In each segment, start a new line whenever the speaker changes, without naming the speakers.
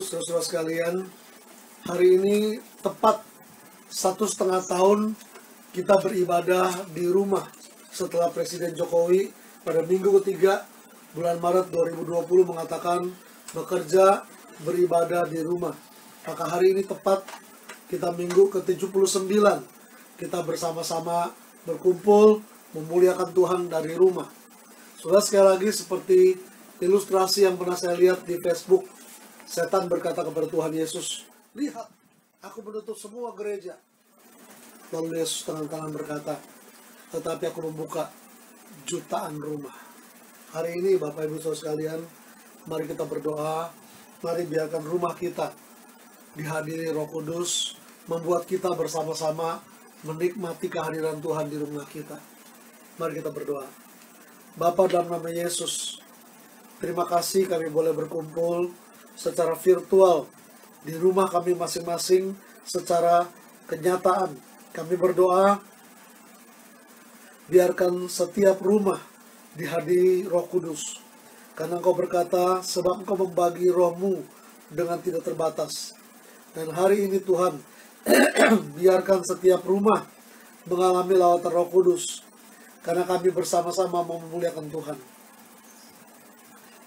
Saudara-saudara sekalian, hari ini tepat 1,5 tahun kita beribadah di rumah setelah Presiden Jokowi pada minggu ketiga bulan Maret 2020 mengatakan bekerja beribadah di rumah. Maka hari ini tepat kita minggu ke-79 kita bersama-sama berkumpul memuliakan Tuhan dari rumah. Saudara, sekali lagi seperti ilustrasi yang pernah saya lihat di Facebook, setan berkata kepada Tuhan Yesus, "Lihat, aku menutup semua gereja." Lalu Yesus tangan-tangan berkata, "Tetapi aku membuka jutaan rumah." Hari ini Bapak Ibu Saudara sekalian, mari kita berdoa. Mari biarkan rumah kita dihadiri Roh Kudus, membuat kita bersama-sama menikmati kehadiran Tuhan di rumah kita. Mari kita berdoa. Bapa, dalam nama Yesus, terima kasih kami boleh berkumpul secara virtual di rumah kami masing-masing secara kenyataan. Kami berdoa, biarkan setiap rumah dihadiri Roh Kudus. Karena Engkau berkata, sebab Engkau membagi roh-Mu dengan tidak terbatas. Dan hari ini Tuhan, biarkan setiap rumah mengalami lawatan Roh Kudus. Karena kami bersama-sama memuliakan Tuhan.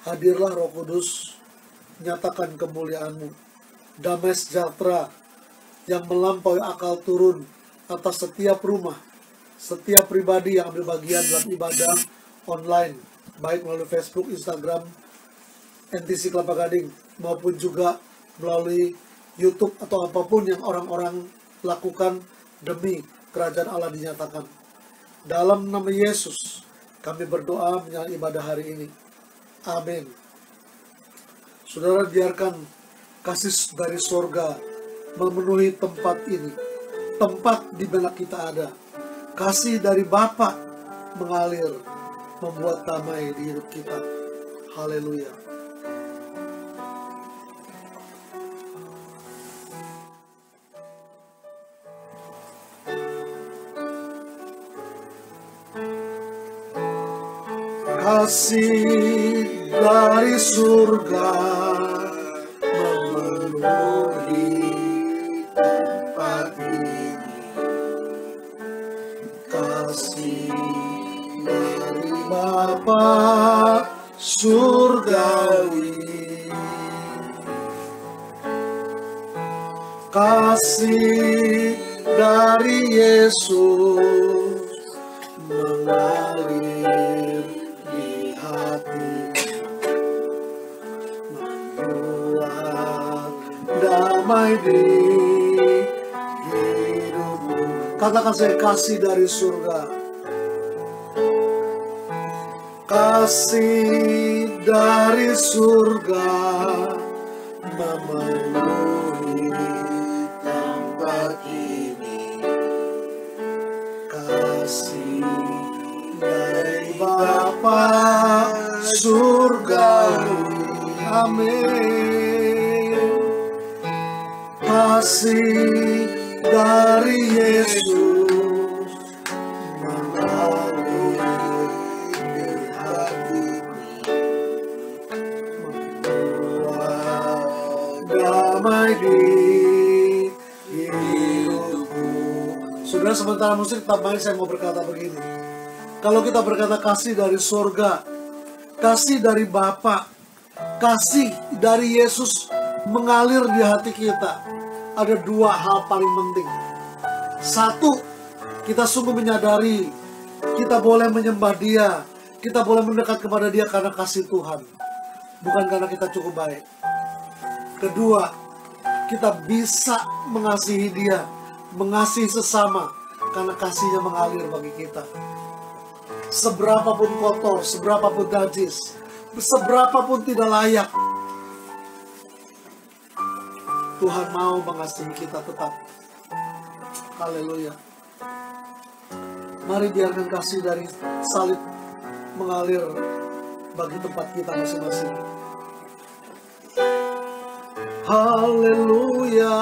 Hadirlah Roh Kudus, nyatakan kemuliaan-Mu. Damai sejahtera yang melampaui akal turun atas setiap rumah, setiap pribadi yang ambil bagian dalam ibadah online, baik melalui Facebook, Instagram, NTC Kelapa Gading, maupun juga melalui YouTube atau apapun yang orang-orang lakukan demi kerajaan Allah dinyatakan. Dalam nama Yesus, kami berdoa menyalahi ibadah hari ini. Amin. Saudara, biarkan kasih dari surga memenuhi tempat ini, tempat di mana kita ada. Kasih dari Bapa mengalir, membuat damai di hidup kita. Haleluya. Kasih dari surga memenuhi tempat ini. Kasih dari Bapa surgawi. Kasih dari Yesus mengalir di hati, membuat damai di hidupmu. Katakan, saya kasih dari surga. Kasih dari surga memenuhi tempat ini. Kasih dari Bapa surgawi. Amin. Kasih dari Yesus mengalir di hatiku, membuat damai di hidupku. Saudara, sementara musik tambahin, saya mau berkata begini. Kalau kita berkata kasih dari surga, kasih dari Bapa, kasih dari Yesus mengalir di hati kita, ada dua hal paling penting. Satu, kita sungguh menyadari kita boleh menyembah Dia, kita boleh mendekat kepada Dia karena kasih Tuhan, bukan karena kita cukup baik. Kedua, kita bisa mengasihi Dia, mengasihi sesama karena kasih-Nya mengalir bagi kita. Seberapapun kotor, seberapapun najis, seberapapun tidak layak, Tuhan mau mengasihi kita tetap. Haleluya. Mari biarkan kasih dari salib mengalir bagi tempat kita masing-masing. Haleluya.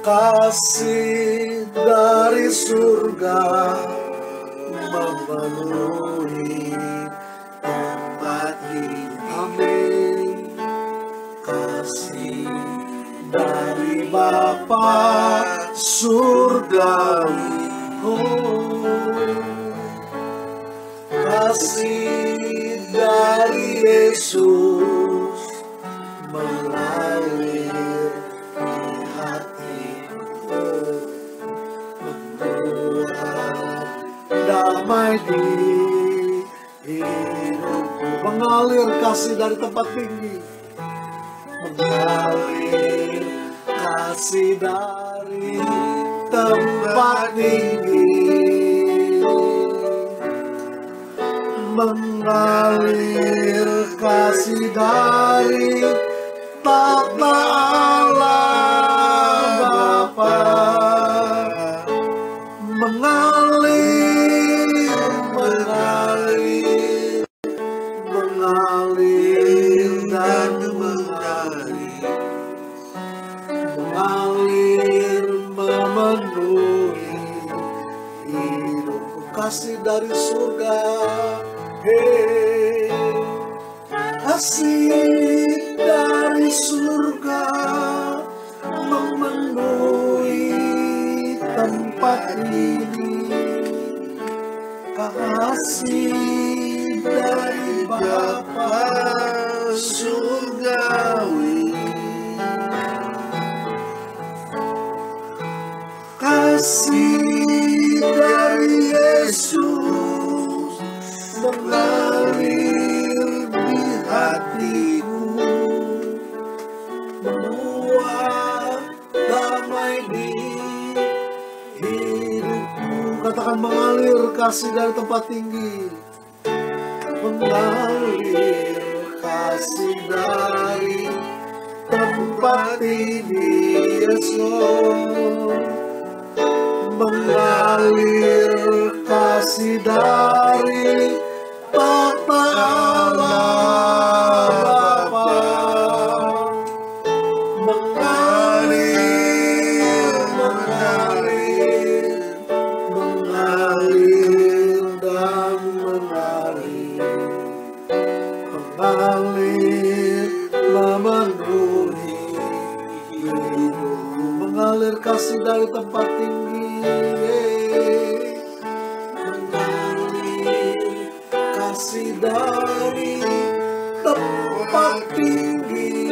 Kasih dari surga memenuhi tempat ini. Bapa surgawi. Kasih dari Yesus mengalir di hatiku, membuat damai di hidupku. Mengalir kasih dari tempat tinggi, mengalir kasih dari tempat tinggi, mengalir kasih dari tata Allah Bapa, mengalir, mengalir, mengalir dan mengalir, mengalir memenuhi hidupku. Kasih dari surga, hey, kasih dari surga memenuhi tempat ini. Kasih dari Bapa surgawi, kasih dari Yesus mengalir di hatiku, membuat damai di hidupku. Katakan mengalir kasih dari tempat tinggi, mengalir kasih dari tempat tinggi, Yesus. Mengalir kasih dari tata Allah Bapa, mengalir, mengalir, mengalir dan mengalir, mengalir memenuhi hidupku. Mengalir kasih dari tempat tinggi, mengalir kasih dari tempat tinggi,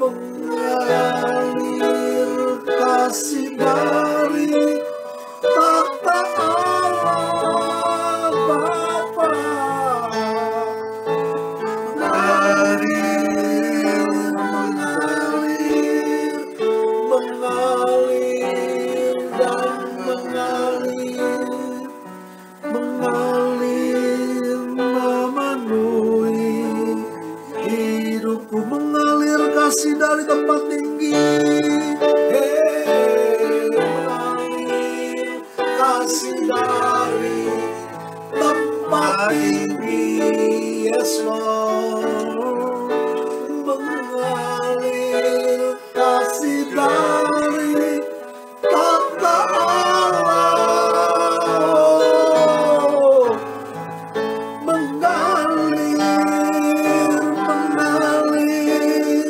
mengalir kasih dari tata Allah Bapa, mengalir, mengalir, mengalir dan mengalir, mengalir memenuhi hidupku. Mengalir kasih dari tempat tinggi, mengalir kasih dari tempat tinggi, yes Lord. Mengalir kasih dari tata Allah, mengalir, mengalir,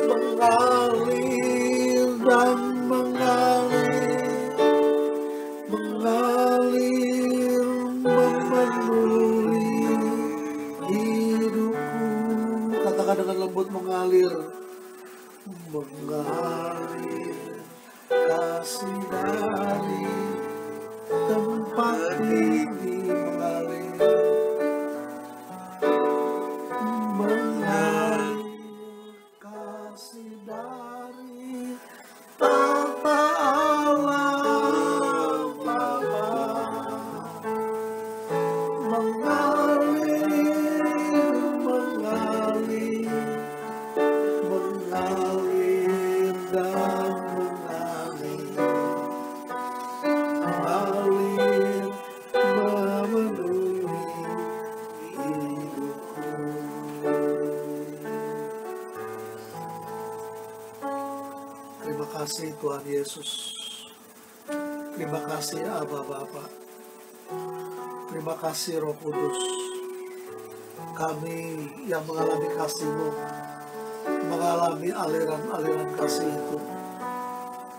mengalir dan mengalir, mengalir memenuhi hidupku. Katakan dengan lembut, mengalir, mengalir kasih dari tempat tinggi, mengalir, mengalir kasih dari tata Allah Bapa, mengalir, mengalir, mengalir dan mengalir, mengalir memenuhi hidupku. Terima kasih Tuhan Yesus, terima kasih Aba Bapa, terima kasih Roh Kudus. Kami yang mengalami kasih-Mu mengalami aliran-aliran kasih itu.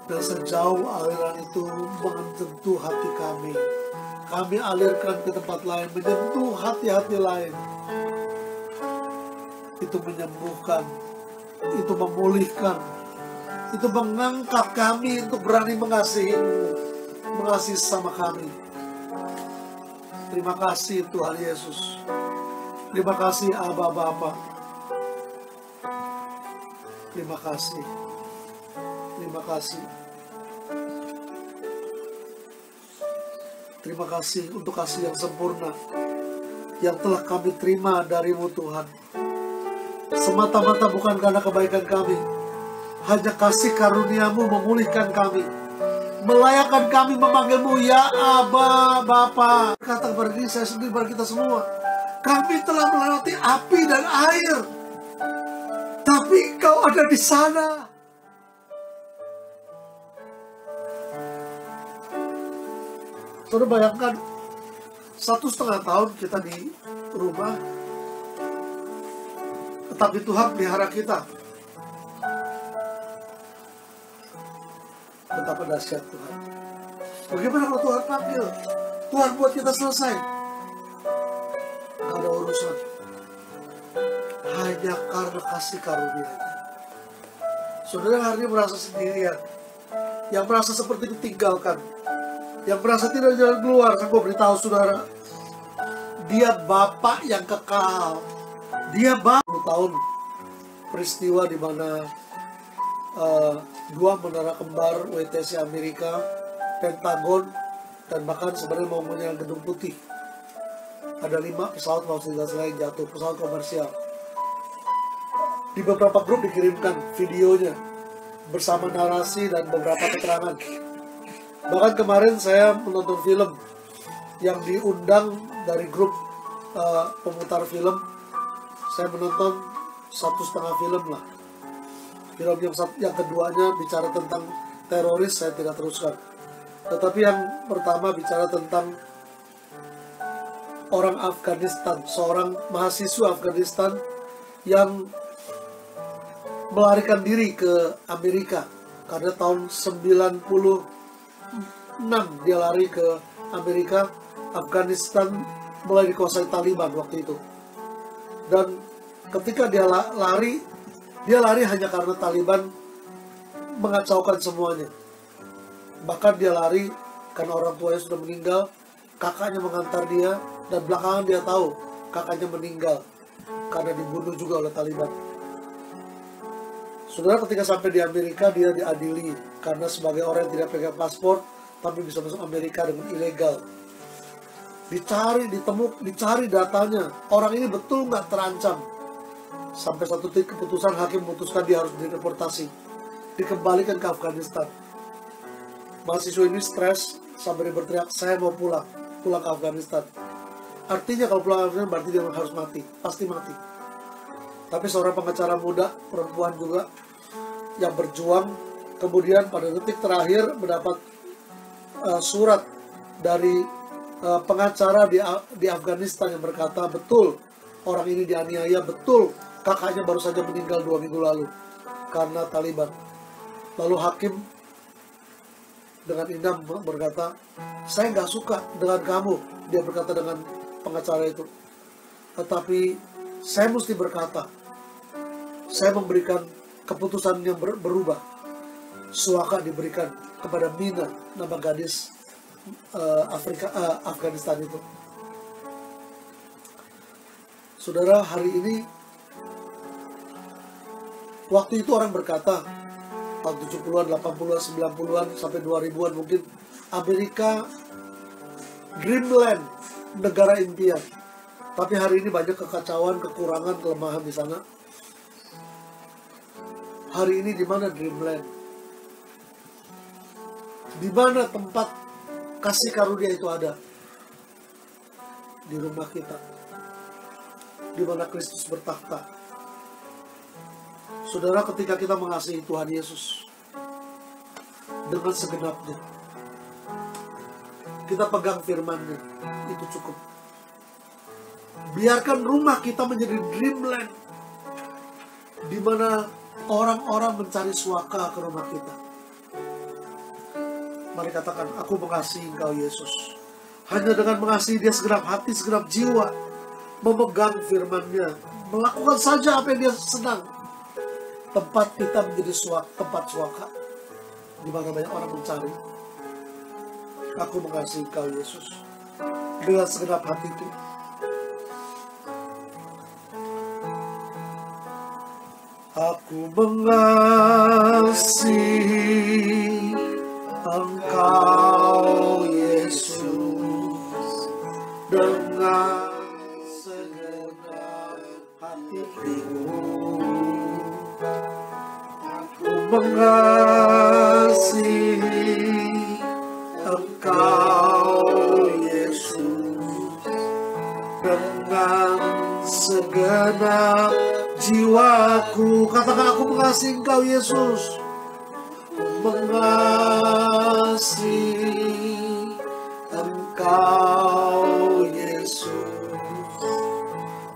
Dan sejauh aliran itu menyentuh hati kami, kami alirkan ke tempat lain, menyentuh hati-hati lain. Itu menyembuhkan, itu memulihkan, itu mengangkat kami untuk berani mengasihi-Mu, mengasihi sama kami. Terima kasih Tuhan Yesus. Terima kasih Aba Bapa. Terima kasih. Terima kasih. Terima kasih untuk kasih yang sempurna yang telah kami terima dari-Mu Tuhan. Semata-mata bukan karena kebaikan kami, hanya kasih karunia-Mu memulihkan kami, melayakkan kami memanggil-Mu ya Aba Bapa. Kata kepada diri saya sendiri, kepada kita semua, kami telah melewati api dan air, tapi Engkau ada di sana. Saudara bayangkan 1,5 tahun kita di rumah, tetapi Tuhan pelihara kita. Betapa dahsyat Tuhan. Bagaimana kalau Tuhan panggil, Tuhan buat kita selesai? Gak ada urusan. Hanya karena kasih karunia-Nya. Saudara hari ini merasa sendirian, yang merasa seperti ditinggalkan, yang merasa tidak jalan keluar. Saya mau beritahu saudara, Dia Bapa yang kekal. Dia Bapa. 10 tahun peristiwa di mana dua menara kembar WTC Amerika, Pentagon, dan bahkan sebenarnya mau menyerang Gedung Putih. Ada 5 pesawat fasilitas lain jatuh, pesawat komersial. Di beberapa grup dikirimkan videonya bersama narasi dan beberapa keterangan. Bahkan kemarin saya menonton film yang diundang dari grup pemutar film. Saya menonton 1,5 film lah. Film yang keduanya bicara tentang teroris, saya tidak teruskan. Tetapi yang pertama bicara tentang orang Afghanistan, seorang mahasiswa Afghanistan yang melarikan diri ke Amerika karena tahun 96 dia lari ke Amerika. Afghanistan mulai dikuasai Taliban waktu itu. Dan ketika dia lari hanya karena Taliban mengacaukan semuanya. Bahkan dia lari karena orang tuanya sudah meninggal, kakaknya mengantar dia, dan belakangan dia tahu kakaknya meninggal karena dibunuh juga oleh Taliban. Saudara, ketika sampai di Amerika, dia diadili karena sebagai orang yang tidak pegang paspor tapi bisa masuk Amerika dengan ilegal. Dicari datanya, orang ini betul nggak terancam. Sampai satu titik keputusan hakim memutuskan dia harus dideportasi, dikembalikan ke Afghanistan. Mahasiswa ini stres sampai dia berteriak, saya mau pulang ke Afghanistan. Artinya kalau pulang ke Afghanistan berarti dia harus mati, pasti mati. Tapi seorang pengacara muda, perempuan juga, yang berjuang, kemudian pada detik terakhir mendapat surat dari pengacara di Afghanistan yang berkata, betul orang ini dianiaya, betul kakaknya baru saja meninggal 2 minggu lalu karena Taliban. Lalu hakim dengan indah berkata, saya nggak suka dengan kamu, dia berkata dengan pengacara itu, tetapi saya mesti berkata, saya memberikan keputusan yang berubah. Suaka diberikan kepada Mina, nama gadis Afghanistan itu. Saudara, hari ini, waktu itu orang berkata, tahun 70-an, 80-an, 90-an, sampai 2000-an mungkin, Amerika dreamland, negara impian. Tapi hari ini banyak kekacauan, kekurangan, kelemahan di sana. Hari ini di mana dreamland? Di mana tempat kasih karunia itu ada? Di rumah kita, di mana Kristus bertakhta. Saudara, ketika kita mengasihi Tuhan Yesus dengan segenapnya, kita pegang firman-Nya, itu cukup. Biarkan rumah kita menjadi dreamland, di mana orang-orang mencari suaka ke rumah kita. Mari katakan, aku mengasihi Engkau Yesus. Hanya dengan mengasihi Dia segenap hati, segenap jiwa, memegang firman-Nya, melakukan saja apa yang Dia senang, tempat kita menjadi tempat suaka, di mana banyak orang mencari. Aku mengasihi Engkau Yesus dengan segenap hatiku. Aku mengasihi Engkau Yesus dengan segenap hatiku. Aku mengasihi Engkau Yesus dengan segenap jiwaku. Katakan, aku mengasihi Engkau Yesus. Mengasihi Engkau Yesus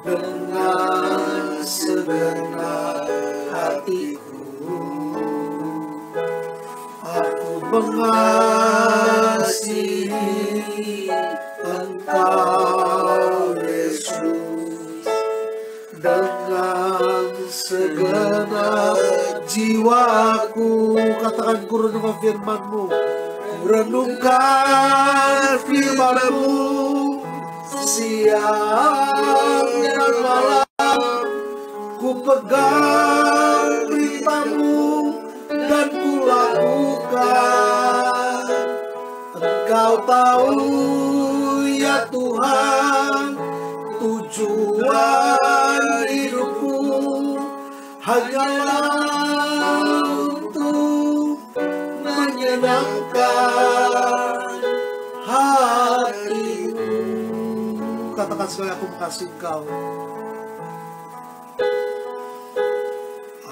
dengan segenap hatiku. Aku mengasihi Engkau Yesus dengan segenap jiwaku. Katakan, ku renungkan firman-Mu. Ku renungkan firman-Mu siang dan malam. Ku pegang perintah-Mu dan ku lakukan. Engkau tahu ya Tuhan, tujuan hidupku hanyalah untuk menyenangkan hatimu. Katakan sekali, aku mengasihi Engkau.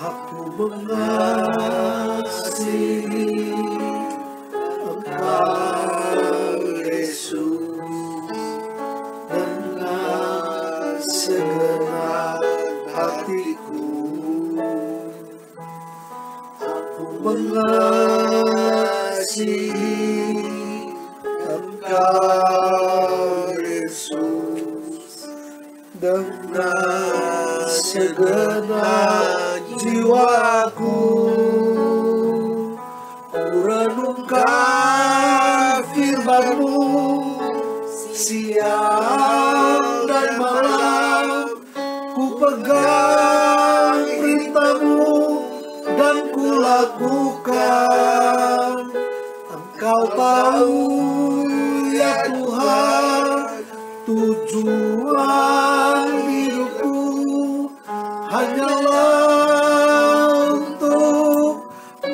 Aku mengasihi Engkau Yesus dengan segenap hatiku. Aku mengasihi Engkau Yesus dengan segenap jiwaku. Ku renungkan firman-Mu siang dan malam. Ku pegang perintah-Mu dan ku lakukan. Engkau tahu ya Tuhan, tujuan hidupku hanyalah untuk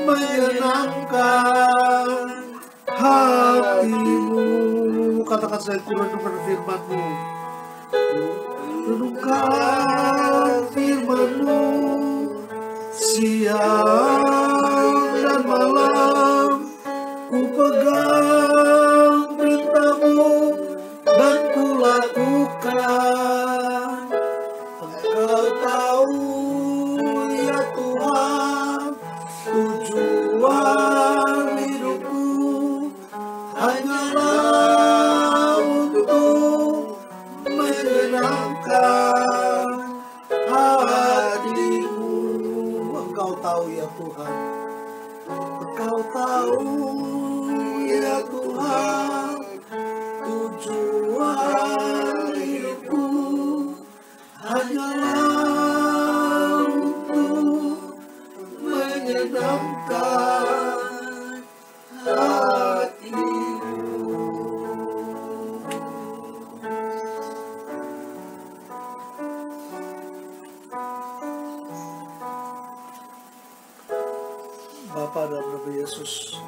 menyenangkan hatimu. Katakan, saya ku renungkan firman-Mu. Renungkan firman-Mu siang dan malam. Ku pegang perintah-Mu dan ku lakukan. Engkau tahu ya Tuhan, tujuan hidupku hanyalah untuk menyenangkan hatimu. Engkau tahu ya Tuhan, Engkau tahu ya Tuhan, tujuan hidupku hanyalah untuk menyenangkan hatimu. Bapa, dalam nama Yesus,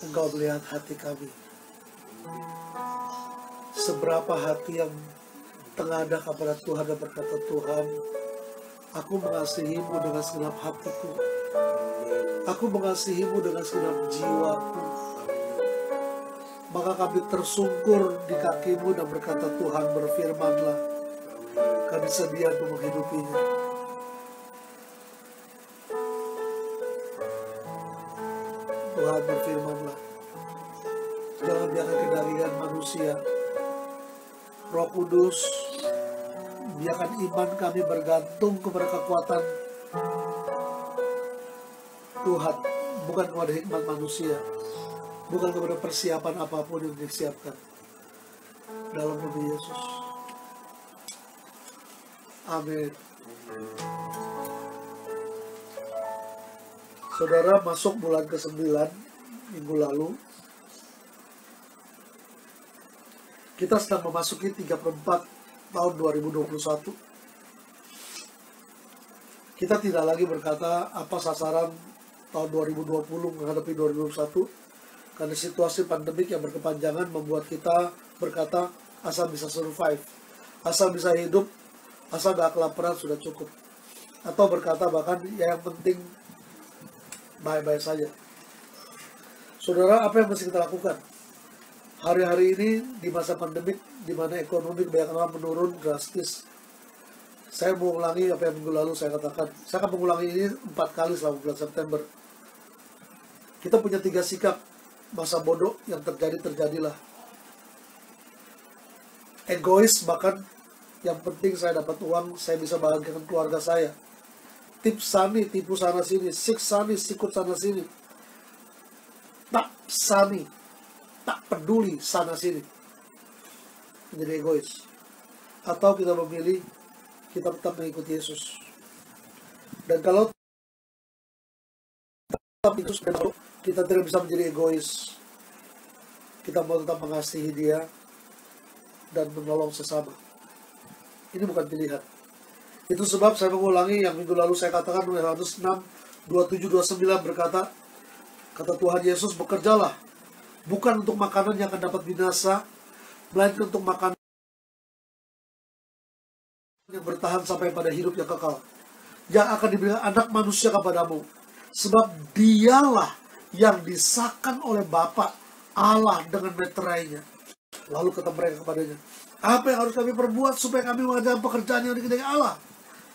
Engkau melihat hati kami. Seberapa hati yang tengadah kepada Tuhan dan berkata, Tuhan, aku mengasihi-Mu dengan segenap hatiku. Aku mengasihi-Mu dengan segenap jiwaku. Maka kami tersungkur di kaki-Mu dan berkata, Tuhan, berfirmanlah, kami sedia untuk menghidupinya. Tuhan berfirman-lah, jangan biarkan kedagingan manusia. Roh Kudus, biarkan iman kami bergantung kepada kekuatan Tuhan, bukan kepada hikmat manusia, bukan kepada persiapan apapun yang disiapkan. Dalam nama Yesus. Amin. Saudara, masuk bulan ke-9 minggu lalu, kita sedang memasuki 34 tahun 2021. Kita tidak lagi berkata apa sasaran tahun 2020 menghadapi 2021, karena situasi pandemik yang berkepanjangan membuat kita berkata asal bisa survive, asal bisa hidup, asal gak kelaparan sudah cukup. Atau berkata bahkan ya yang penting baik-baik saja. Saudara, apa yang mesti kita lakukan? Hari-hari ini di masa pandemik, di mana ekonomi kebanyakan orang menurun drastis. Saya mengulangi apa yang minggu lalu saya katakan. Saya akan mengulangi ini 4 kali selama bulan September. Kita punya 3 sikap. Masa bodoh yang terjadilah. Egois, bahkan yang penting saya dapat uang, saya bisa bahagiakan keluarga saya. Tips sani, tipu sana sini, sik sani, sikut sana sini. Tak sani, tak peduli sana sini. Menjadi egois. Atau kita memilih, kita tetap mengikuti Yesus. Dan kalau tetap Yesus, kita tidak bisa menjadi egois. Kita mau tetap mengasihi Dia dan menolong sesama. Ini bukan pilihan. Itu sebab saya mengulangi yang minggu lalu saya katakan, Yohanes 6, 27-29 berkata, kata Tuhan Yesus, bekerjalah, bukan untuk makanan yang akan dapat binasa, melainkan untuk makanan yang bertahan sampai pada hidup yang kekal, yang akan diberikan anak manusia kepadamu. Sebab dialah yang disahkan oleh Bapa Allah dengan meterainya. Lalu kata mereka kepadanya, apa yang harus kami perbuat supaya kami mengerjakan pekerjaan yang dikehendaki Allah?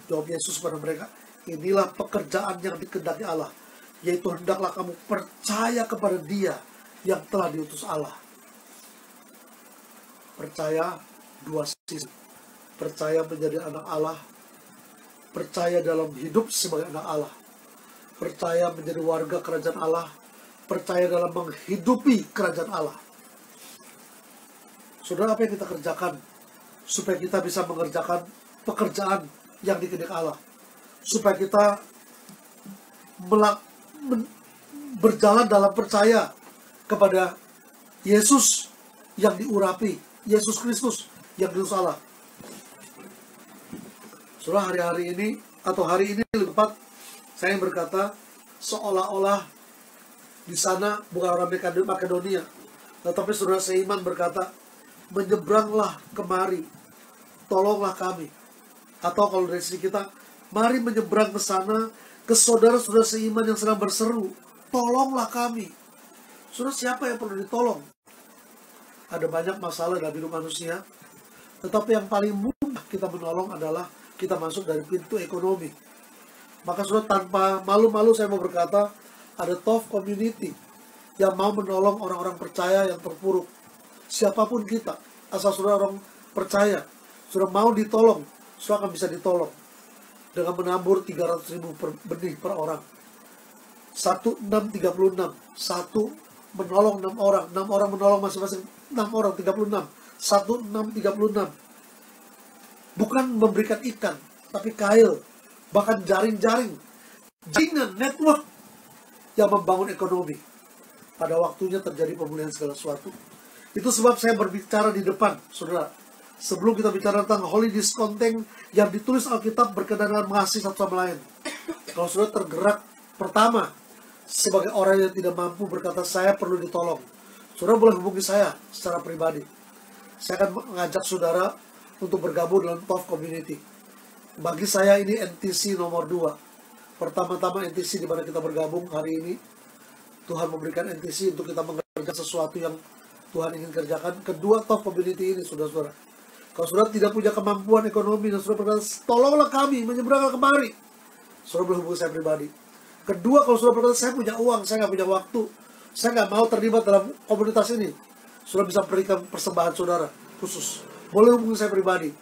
Jawab Yesus kepada mereka, inilah pekerjaan yang dikehendaki Allah, yaitu hendaklah kamu percaya kepada Dia yang telah diutus Allah. Percaya dua sisi. Percaya menjadi anak Allah, percaya dalam hidup sebagai anak Allah, percaya menjadi warga kerajaan Allah, percaya dalam menghidupi kerajaan Allah. Saudara, apa yang kita kerjakan supaya kita bisa mengerjakan pekerjaan yang dikehendaki Allah, supaya kita berjalan dalam percaya kepada Yesus yang diurapi, Yesus Kristus yang diutus Allah. Saudara, hari-hari ini atau hari ini lebih tepat saya berkata seolah-olah di sana bukan orang Makedonia, tetapi saudara seiman berkata, menyeberanglah kemari, tolonglah kami. Atau kalau dari sisi kita, mari menyeberang ke sana, ke saudara-saudara seiman yang sedang berseru, tolonglah kami. Saudara, siapa yang perlu ditolong? Ada banyak masalah dalam hidup manusia, tetapi yang paling mudah kita menolong adalah kita masuk dari pintu ekonomi. Maka saudara, tanpa malu-malu saya mau berkata, ada Tov Community yang mau menolong orang-orang percaya yang terpuruk. Siapapun kita, asal saudara orang percaya, saudara mau ditolong, saudara akan bisa ditolong dengan menabur 300.000 benih per orang. 1636, satu menolong 6 orang, 6 orang menolong masing-masing 6 orang, 36, 1636. Bukan memberikan ikan, tapi kail, bahkan jaring-jaring, jaringan, network yang membangun ekonomi. Pada waktunya terjadi pemulihan segala sesuatu. Itu sebab saya berbicara di depan, saudara. Sebelum kita bicara tentang holy discounting yang ditulis Alkitab berkenaan dengan mengasihi satu sama lain. Kalau saudara tergerak pertama sebagai orang yang tidak mampu berkata saya perlu ditolong, saudara boleh hubungi saya secara pribadi. Saya akan mengajak saudara untuk bergabung dalam Tov Community. Bagi saya ini NTC nomor 2. Pertama-tama NTC di mana kita bergabung hari ini. Tuhan memberikan NTC untuk kita mengerjakan sesuatu yang Tuhan ingin kerjakan. Kedua, Tov Community ini, saudara-saudara. Kalau saudara tidak punya kemampuan ekonomi dan saudara berkata, tolonglah kami, menyeberanglah kemari, saudara boleh hubungi saya pribadi. Kedua, kalau saudara berkata, saya punya uang, saya nggak punya waktu, Saya nggak mau terlibat dalam komunitas ini. Saudara bisa berikan persembahan saudara khusus. Boleh hubungi saya pribadi.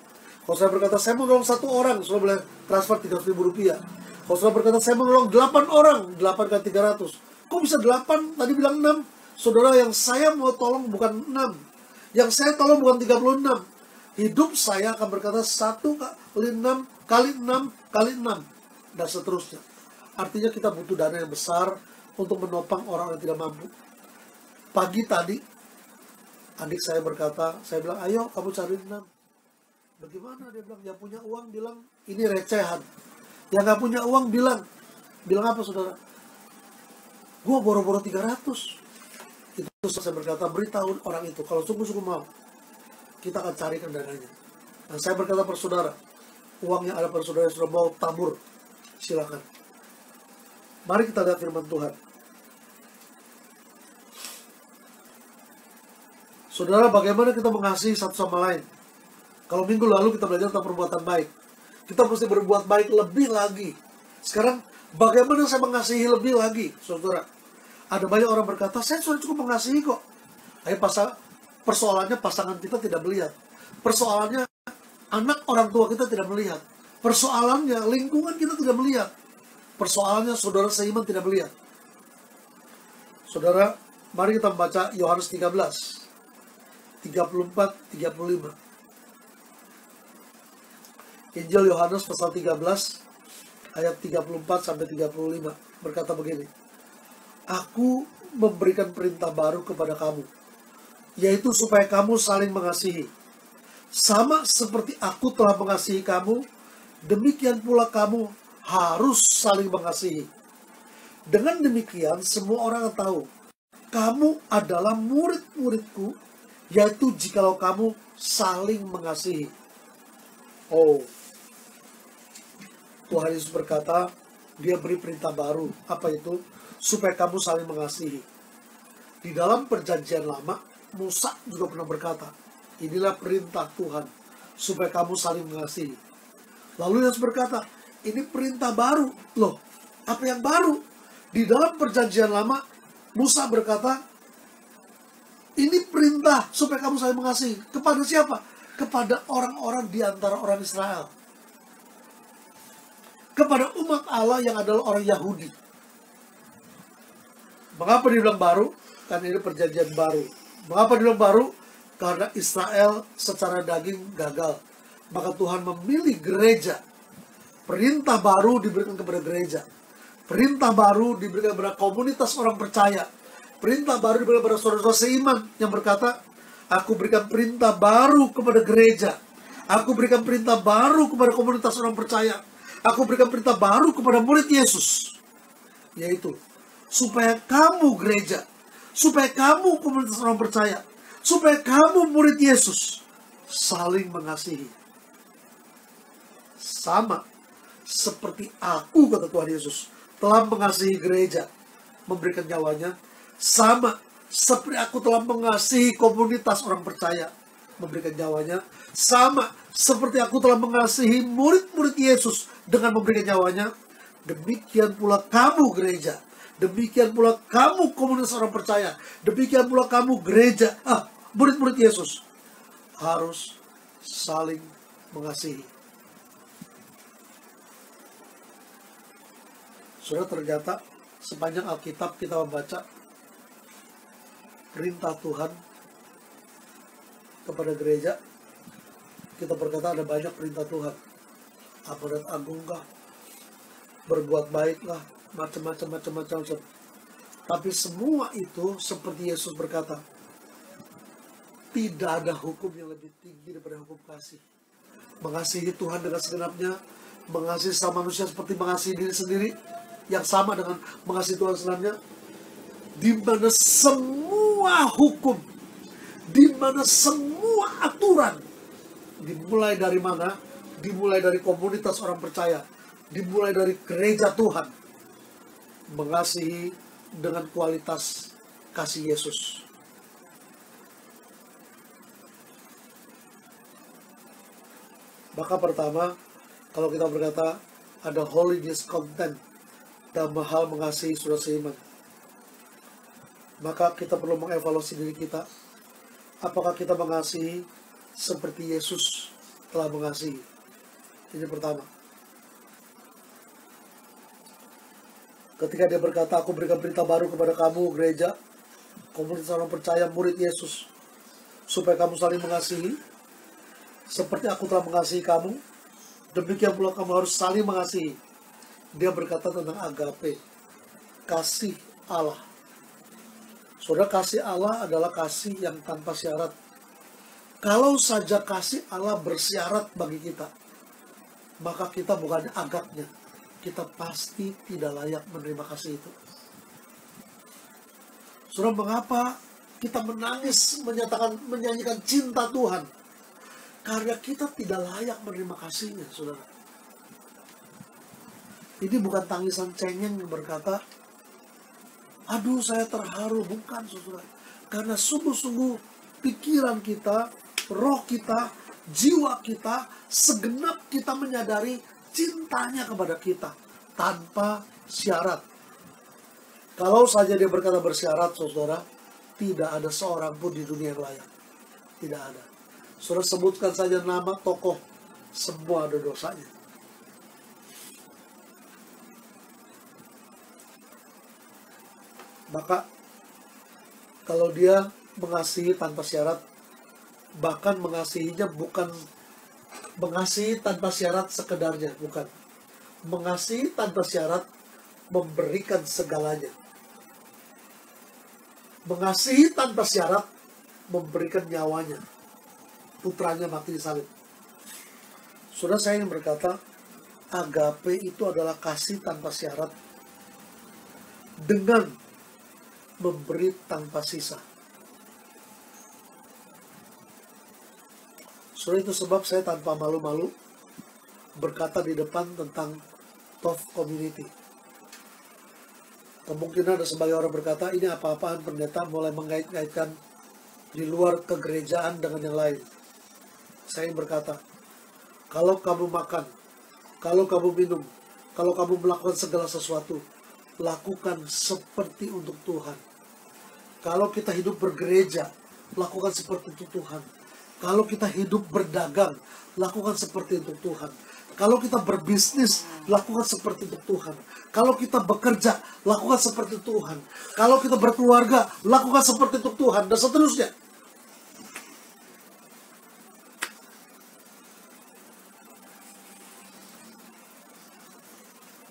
Kalau saya berkata saya mau nolong 1 orang, saudara boleh transfer 300.000 rupiah. Kalau saudara berkata saya mau nolong 8 orang, 8 kali 300. Kok bisa 8? Tadi bilang 6. Saudara, yang saya mau tolong bukan 6. Yang saya tolong bukan 36. Hidup saya akan berkata 1 kali 6 kali 6 kali 6. Dan seterusnya. Artinya kita butuh dana yang besar untuk menopang orang yang tidak mampu. Pagi tadi, adik saya berkata, saya bilang, ayo kamu cari 6. Bagaimana? Dia bilang, yang punya uang bilang, ini recehan. Yang gak punya uang bilang apa saudara? Gua boro-boro 300. Itu saya berkata, beritahu orang itu, kalau sungguh-sungguh mau, kita akan carikan dananya. Dan saya berkata pada saudara, uang yang ada pada saudara yang sudah mau tabur, silakan. Mari kita lihat firman Tuhan. Saudara, bagaimana kita mengasihi satu sama lain? Kalau minggu lalu kita belajar tentang perbuatan baik. Kita mesti berbuat baik lebih lagi. Sekarang, bagaimana saya mengasihi lebih lagi, saudara? Ada banyak orang berkata, saya sudah cukup mengasihi kok. Ayo persoalannya pasangan kita tidak melihat. Persoalannya anak orang tua kita tidak melihat. Persoalannya lingkungan kita tidak melihat. Persoalannya saudara seiman tidak melihat. Saudara, mari kita membaca Yohanes 13, 34-35. Injil Yohanes pasal 13 ayat 34-35 berkata begini. Aku memberikan perintah baru kepada kamu, yaitu supaya kamu saling mengasihi. Sama seperti aku telah mengasihi kamu, demikian pula kamu harus saling mengasihi. Dengan demikian semua orang tahu kamu adalah murid-muridku, yaitu jikalau kamu saling mengasihi. Oh, Tuhan Yesus berkata, dia beri perintah baru. Apa itu? Supaya kamu saling mengasihi. Di dalam perjanjian lama, Musa juga pernah berkata, inilah perintah Tuhan, supaya kamu saling mengasihi. Lalu Yesus berkata, ini perintah baru. Loh, apa yang baru? Di dalam perjanjian lama, Musa berkata, ini perintah supaya kamu saling mengasihi. Kepada siapa? Kepada orang-orang di antara orang Israel. Kepada umat Allah yang adalah orang Yahudi. Mengapa dibilang baru? Karena ini perjanjian baru. Mengapa dibilang baru? Karena Israel secara daging gagal. Maka Tuhan memilih gereja. Perintah baru diberikan kepada gereja. Perintah baru diberikan kepada komunitas orang percaya. Perintah baru diberikan kepada saudara-saudara seiman yang berkata, aku berikan perintah baru kepada gereja. Aku berikan perintah baru kepada komunitas orang percaya. Aku berikan perintah baru kepada murid Yesus. Yaitu, supaya kamu gereja, supaya kamu komunitas orang percaya, supaya kamu murid Yesus, saling mengasihi. Sama seperti aku, kata Tuhan Yesus, telah mengasihi gereja, memberikan nyawanya. Sama seperti aku telah mengasihi komunitas orang percaya, memberikan nyawanya. Sama seperti aku telah mengasihi murid-murid Yesus dengan memberikan nyawanya. Demikian pula kamu gereja. Demikian pula kamu komunitas orang percaya. Demikian pula kamu gereja, murid-murid Yesus, harus saling mengasihi. Saudara, ternyata sepanjang Alkitab kita membaca perintah Tuhan kepada gereja, kita berkata ada banyak perintah Tuhan. Amanat agung kah? Berbuat baiklah, macam-macam. Tapi semua itu seperti Yesus berkata, tidak ada hukum yang lebih tinggi daripada hukum kasih. Mengasihi Tuhan dengan segenapnya, mengasihi sama manusia seperti mengasihi diri sendiri, yang sama dengan mengasihi Tuhan sebenarnya. Di mana semua hukum, di mana semua aturan, dimulai dari mana? Dimulai dari komunitas orang percaya, dimulai dari gereja Tuhan, mengasihi dengan kualitas kasih Yesus. Maka pertama, kalau kita berkata ada holiness content dalam hal mengasihi saudara seiman, Maka kita perlu mengevaluasi diri kita. Apakah kita mengasihi seperti Yesus telah mengasihi? Ini pertama. Ketika dia berkata, aku berikan berita baru kepada kamu, gereja, komunitas orang percaya, murid Yesus, supaya kamu saling mengasihi, seperti aku telah mengasihi kamu, demikian pula kamu harus saling mengasihi. Dia berkata tentang agape, kasih Allah. Saudara, kasih Allah adalah kasih yang tanpa syarat. Kalau saja kasih Allah bersyarat bagi kita, maka kita bukan agapnya. Kita pasti tidak layak menerima kasih itu. Saudara, mengapa kita menangis menyanyikan cinta Tuhan? Karena kita tidak layak menerima kasihnya, saudara. Ini bukan tangisan cengeng yang berkata, aduh saya terharu. Bukan, saudara. Karena sungguh-sungguh pikiran kita, roh kita, jiwa kita, segenap kita menyadari cintanya kepada kita tanpa syarat. Kalau saja dia berkata bersyarat, saudara, tidak ada seorang pun di dunia yang layak. Tidak ada. Saudara, sebutkan saja nama tokoh, semua ada dosanya. Maka kalau dia mengasihi tanpa syarat, bahkan mengasihinya bukan mengasihi tanpa syarat sekedarnya, bukan. Mengasihi tanpa syarat, memberikan segalanya. Mengasihi tanpa syarat, memberikan nyawanya. Putranya mati di salib. Saudara, saya yang berkata, agape itu adalah kasih tanpa syarat dengan memberi tanpa sisa. Saudara, itu sebab saya tanpa malu-malu berkata di depan tentang Tov Community. Kemungkinan ada sebagian orang berkata, ini apa-apaan pendeta mulai mengait-ngaitkan di luar kegerejaan dengan yang lain. Saya berkata, kalau kamu makan, kalau kamu minum, kalau kamu melakukan segala sesuatu, lakukan seperti untuk Tuhan. Kalau kita hidup bergereja, lakukan seperti untuk Tuhan. Kalau kita hidup berdagang, lakukan seperti untuk Tuhan. Kalau kita berbisnis, lakukan seperti untuk Tuhan. Kalau kita bekerja, lakukan seperti Tuhan. Kalau kita berkeluarga, lakukan seperti untuk Tuhan. Dan seterusnya.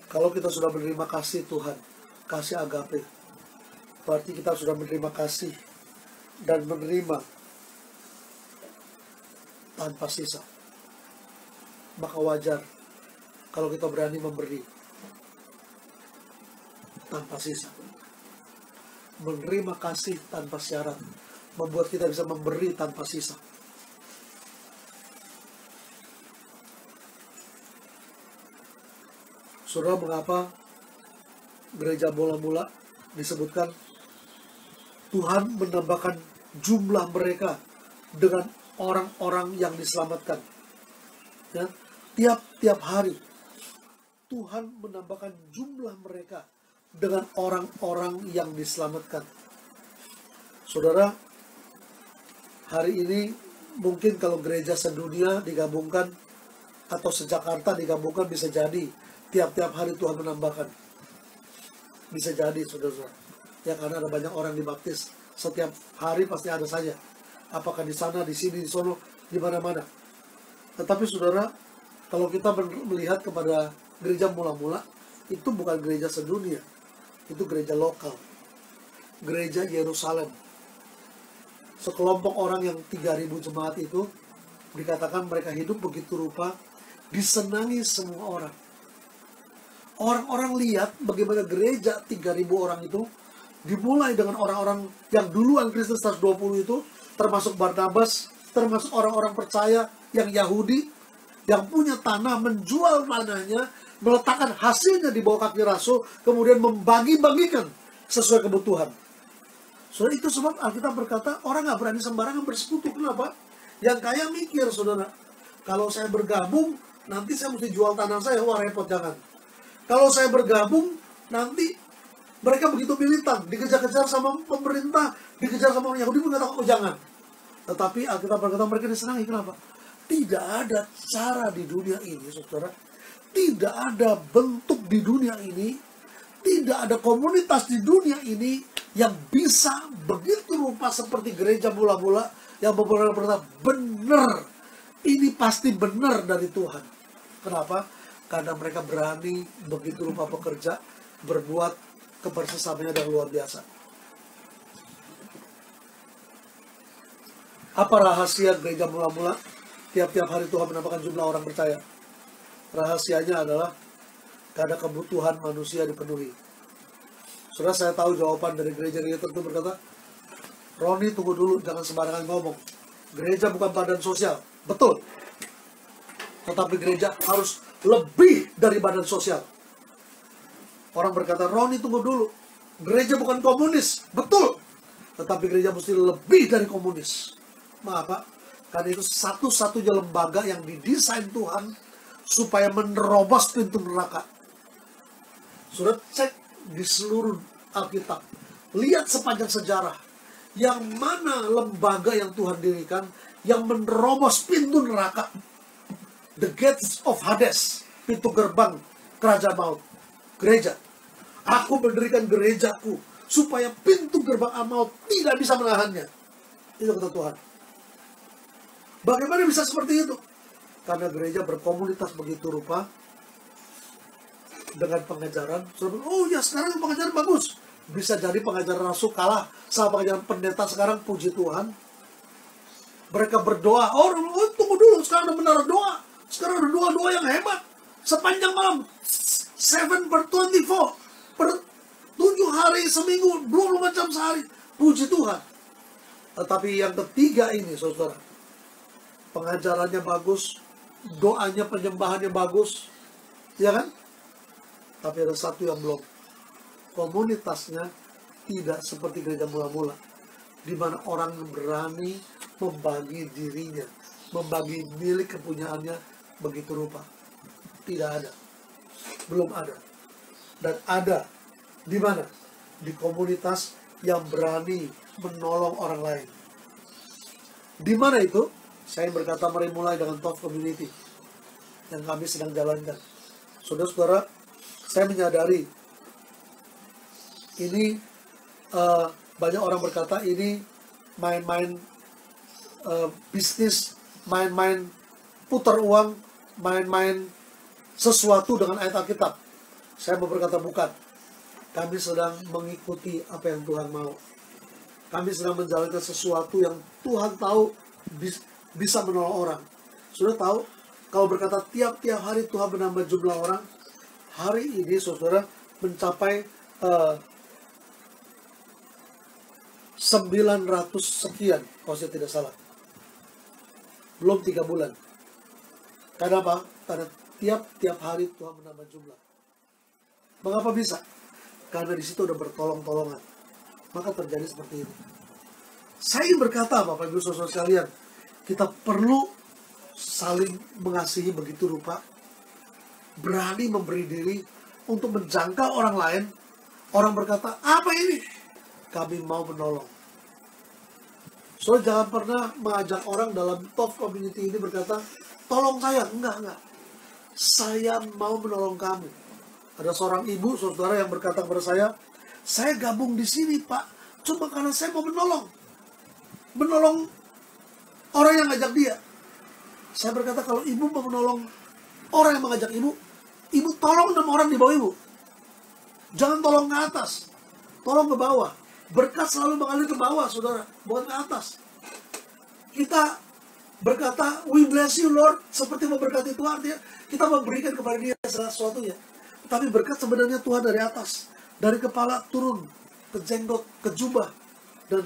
Kalau kita sudah menerima kasih Tuhan, kasih agape, berarti kita sudah menerima kasih dan menerima tanpa sisa. Maka wajar kalau kita berani memberi tanpa sisa. Menerima kasih tanpa syarat membuat kita bisa memberi tanpa sisa. Saudara, mengapa gereja mula-mula disebutkan Tuhan menambahkan jumlah mereka dengan orang-orang yang diselamatkan. Ya, tiap hari Tuhan menambahkan jumlah mereka dengan orang-orang yang diselamatkan. Saudara, hari ini mungkin kalau gereja sedunia digabungkan atau se-Jakarta digabungkan, bisa jadi tiap-tiap hari Tuhan menambahkan. Bisa jadi, saudara. Ya, karena ada banyak orang dibaptis. Setiap hari pasti ada saja. Apakah di sana, di sini, di sono, di mana-mana. Tetapi saudara, kalau kita melihat kepada gereja mula-mula, itu bukan gereja sedunia. Itu gereja lokal. Gereja Yerusalem. Sekelompok orang yang 3.000 jemaat itu, dikatakan mereka hidup begitu rupa, disenangi semua orang. Orang-orang lihat bagaimana gereja 3.000 orang itu dimulai dengan orang-orang yang duluan Kristen 120 itu, termasuk Barnabas, termasuk orang-orang percaya yang Yahudi, yang punya tanah, menjual tanahnya, meletakkan hasilnya di bawah kaki rasul, kemudian membagi-bagikan sesuai kebutuhan. Saudara, itu sebab Alkitab berkata, orang gak berani sembarangan bersekutu. Kenapa? Yang kaya mikir, saudara, kalau saya bergabung, nanti saya mesti jual tanah saya. Wah, repot, jangan. Kalau saya bergabung, nanti Mereka begitu militan, dikejar-kejar sama pemerintah, dikejar sama orang Yahudi, mengatakan, oh jangan. Tetapi Alkitab berkata mereka disenangi. Kenapa? Tidak ada cara di dunia ini, saudara. Tidak ada bentuk di dunia ini, tidak ada komunitas di dunia ini yang bisa begitu rupa seperti gereja mula-mula yang berkata, benar, ini pasti benar dari Tuhan. Kenapa? Karena mereka berani begitu rupa bekerja, berbuat kebersesamanya dan luar biasa. Apa rahasia gereja mula-mula? Tiap-tiap hari Tuhan menambahkan jumlah orang percaya. Rahasianya adalah karena kebutuhan manusia dipenuhi. Saudara, saya tahu jawaban dari gereja-gereja tertentu berkata, Roni tunggu dulu, jangan sembarangan ngomong. Gereja bukan badan sosial. Betul. Tetapi gereja harus lebih dari badan sosial. Orang berkata, Roni tunggu dulu, gereja bukan komunis. Betul. Tetapi gereja mesti lebih dari komunis. Mengapa? Karena itu satu-satunya lembaga yang didesain Tuhan supaya menerobos pintu neraka. Sudah cek di seluruh Alkitab. Lihat sepanjang sejarah. Yang mana lembaga yang Tuhan dirikan yang menerobos pintu neraka. The gates of Hades. Pintu gerbang kerajaan maut. Gereja. Aku mendirikan gerejaku supaya pintu gerbang maut tidak bisa menahannya. Itu kata Tuhan. Bagaimana bisa seperti itu? Karena gereja berkomunitas begitu rupa dengan pengajaran. Oh ya, sekarang pengajaran bagus. Bisa jadi pengajaran rasul kalah sama pengajaran pendeta sekarang, puji Tuhan. Mereka berdoa. Oh tunggu dulu, sekarang ada menara doa. Sekarang ada doa-doa yang hebat. Sepanjang malam. 7/24. Per 7 hari seminggu, 24 jam sehari. Puji Tuhan. Tetapi yang ketiga ini, saudara, pengajarannya bagus, doanya, penyembahannya bagus, ya kan? Tapi ada satu yang belum. Komunitasnya tidak seperti gereja mula-mula, di mana orang berani membagi dirinya, membagi milik kepunyaannya begitu rupa. Tidak ada. Belum ada. Dan ada di mana? Di komunitas yang berani menolong orang lain. Di mana itu? Saya berkata, mari mulai dengan Top Community yang kami sedang jalankan. Saudara-saudara, saya menyadari ini banyak orang berkata ini main-main bisnis, main-main putar uang, main-main sesuatu dengan ayat Alkitab. Saya mau berkata bukan. Kami sedang mengikuti apa yang Tuhan mau. Kami sedang menjalankan sesuatu yang Tuhan tahu bisa menolong orang. Sudah tahu, kalau berkata tiap-tiap hari Tuhan menambah jumlah orang, hari ini saudara mencapai 900 sekian, kalau saya tidak salah. Belum 3 bulan. Karena apa? Karena tiap-tiap hari Tuhan menambah jumlah. Mengapa bisa? Karena di situ udah bertolong-tolongan. Maka terjadi seperti ini. Saya ingin berkata, Bapak Ibu Saudara sekalian, kita perlu saling mengasihi begitu rupa, berani memberi diri untuk menjangkau orang lain. Orang berkata, apa ini? Kami mau menolong. So, jangan pernah mengajak orang dalam Top Community ini berkata, tolong saya. Enggak. Saya mau menolong kamu. Ada seorang ibu, saudara, yang berkata kepada saya gabung di sini, Pak, cuma karena saya mau menolong orang yang ngajak dia. Saya berkata, kalau ibu mau menolong orang yang mengajak ibu tolong 6 orang di bawah ibu. Jangan tolong ke atas, tolong ke bawah. Berkat selalu mengalir ke bawah, saudara, bukan ke atas. Kita berkata, we bless you Lord, seperti memberkati Tuhan, artinya kita memberikan kepada dia segala sesuatunya. Tapi berkat sebenarnya Tuhan dari atas, dari kepala turun ke jenggot, ke jubah, dan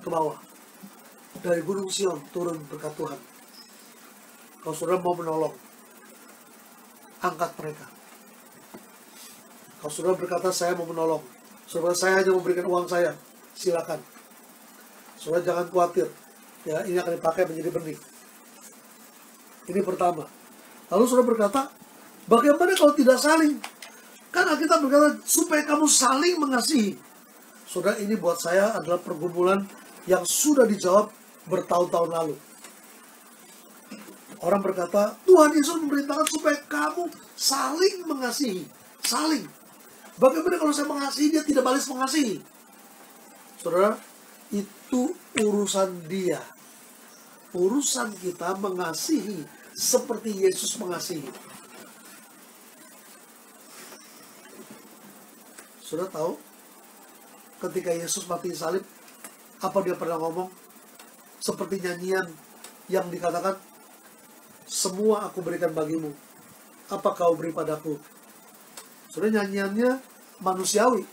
ke bawah. Dari gunung Sion turun berkat Tuhan. Kalau saudara mau menolong, angkat mereka. Kalau saudara berkata, saya mau menolong, saudara, saya hanya memberikan uang saya, silakan. Saudara jangan khawatir, ya, ini akan dipakai menjadi benih. Ini pertama. Lalu saudara berkata, bagaimana kalau tidak saling? Kan Alkitab berkata supaya kamu saling mengasihi. Saudara, ini buat saya adalah pergumulan yang sudah dijawab bertahun-tahun lalu. Orang berkata, Tuhan Yesus memerintahkan supaya kamu saling mengasihi. Saling. Bagaimana kalau saya mengasihi, dia tidak balas mengasihi? Saudara, itu urusan dia. Urusan kita mengasihi seperti Yesus mengasihi. Saudara tahu, ketika Yesus mati salib, apa dia pernah ngomong? Seperti nyanyian yang dikatakan, semua aku berikan bagimu, apa kau beri padaku? Saudara, nyanyiannya manusiawi.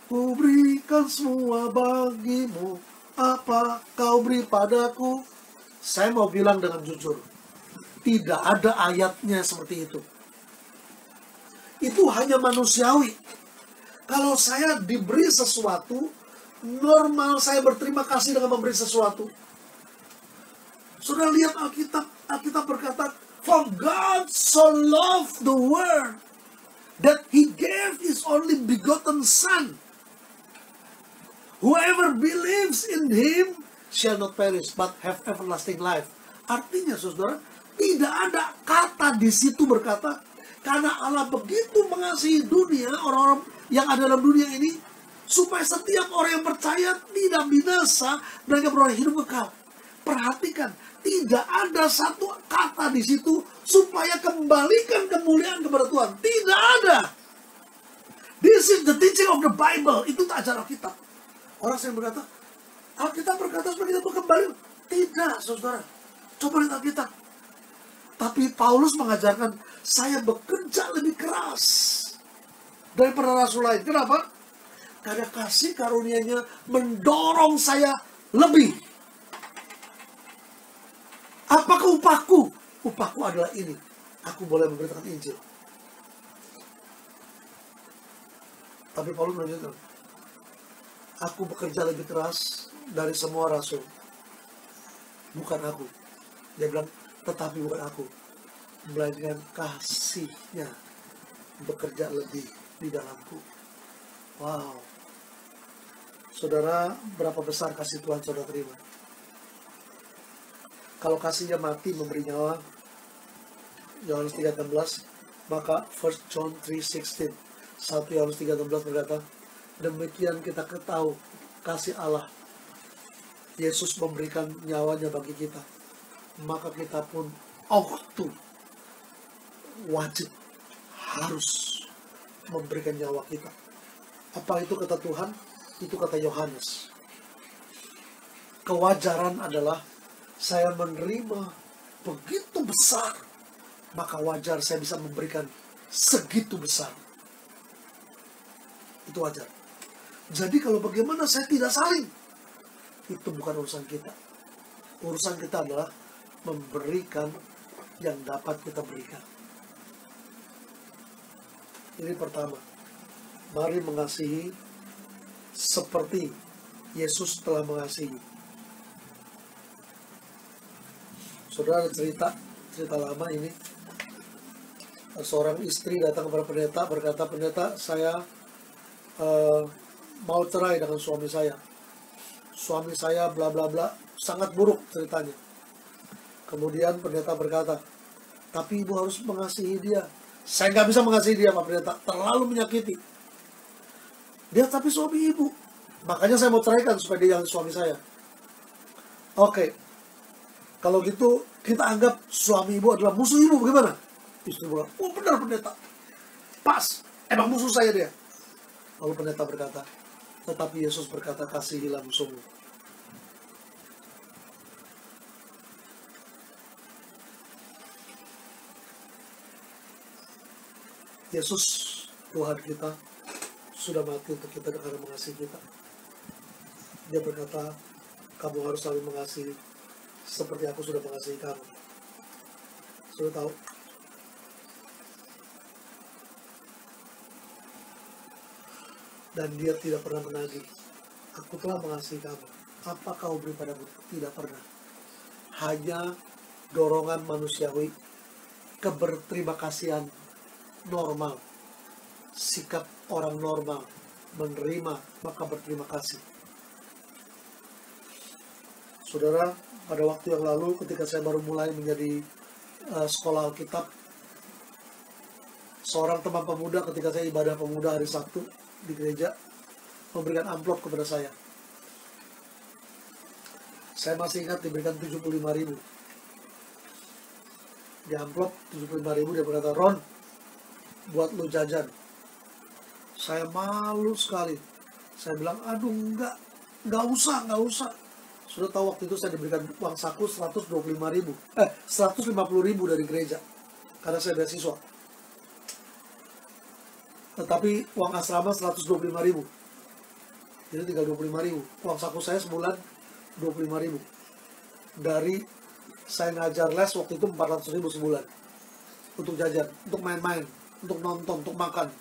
Ku berikan semua bagimu, apa kau beri padaku? Saya mau bilang dengan jujur, tidak ada ayatnya seperti itu. Itu hanya manusiawi. Kalau saya diberi sesuatu, normal saya berterima kasih dengan memberi sesuatu. Sudah lihat Alkitab, Alkitab berkata, for God so loved the world that He gave His only begotten Son. Whoever believes in Him shall not perish but have everlasting life. Artinya, saudara, tidak ada kata di situ berkata, karena Allah begitu mengasihi dunia, orang-orang yang ada dalam dunia ini, supaya setiap orang yang percaya tidak binasa, mereka beroleh hidup kekal. Perhatikan, tidak ada satu kata di situ supaya kembalikan kemuliaan kepada Tuhan. Tidak ada. This is the teaching of the Bible. Itu tak ajaran Alkitab. Orang yang berkata, Alkitab berkata supaya kita kembali. Tidak, saudara. Coba lihat Alkitab. Tapi Paulus mengajarkan, saya bekerja lebih keras daripada rasul lain. Kenapa? Karena kasih karunia-Nya mendorong saya lebih. Apakah upahku? Upahku adalah ini. Aku boleh memberitakan Injil. Tapi Paulus menunjukkan, aku bekerja lebih keras dari semua rasul. Bukan aku. Dia bilang, tetapi bukan aku, melainkan kasih-Nya bekerja lebih di dalamku. Wow. Saudara, berapa besar kasih Tuhan saudara terima? Kalau kasih-Nya mati memberi nyawa, Yohanes 3:16, maka 1 John 3:16, 1 Yohanes 3:16 berkata, demikian kita ketahui kasih Allah. Yesus memberikan nyawanya bagi kita. Maka kita pun wajib harus memberikan nyawa kita. Apa itu kata Tuhan? Itu kata Yohanes. Kewajaran adalah saya menerima begitu besar, maka wajar saya bisa memberikan segitu besar. Itu wajar. Jadi kalau bagaimana saya tidak saling, itu bukan urusan kita. Urusan kita adalah memberikan yang dapat kita berikan. Ini pertama. Mari mengasihi seperti Yesus telah mengasihi. Saudara, cerita lama ini. Seorang istri datang kepada pendeta, berkata, pendeta, saya mau cerai dengan suami saya. Suami saya bla bla bla, sangat buruk ceritanya. Kemudian pendeta berkata, tapi ibu harus mengasihi dia. Saya nggak bisa mengasihi dia, Pak Pendeta, terlalu menyakiti. Dia tapi suami ibu. Makanya saya mau ceraikan supaya dia jangan suami saya. Oke. Kalau gitu, kita anggap suami ibu adalah musuh ibu, bagaimana? Istri bilang, oh benar pendeta. Pas, emang musuh saya dia. Lalu pendeta berkata, tetapi Yesus berkata, kasihilah musuhmu. Yesus, Tuhan kita, sudah mati untuk kita karena mengasihi kita. Dia berkata, kamu harus saling mengasihi seperti aku sudah mengasihi kamu. Sudah tahu? Dan dia tidak pernah menagih. Aku telah mengasihi kamu. Apa kau beri padaku? Tidak pernah. Hanya dorongan manusiawi, keberterima kasihan normal, sikap orang normal, menerima maka berterima kasih. Saudara, pada waktu yang lalu ketika saya baru mulai menjadi sekolah Alkitab, seorang teman pemuda ketika saya ibadah pemuda hari Sabtu di gereja memberikan amplop kepada saya. Saya masih ingat diberikan 75.000. Di amplop 75.000 dia berkata, "Ron, buat lu jajan." Saya malu sekali. Saya bilang, "Aduh enggak usah. Sudah tahu waktu itu saya diberikan uang saku 150.000 dari gereja karena saya beasiswa. Tetapi uang asrama 125.000. Jadi tinggal 25.000. Uang saku saya sebulan 25.000. Dari saya ngajar les waktu itu 400.000 sebulan. Untuk jajan, untuk main-main, untuk nonton, untuk makan.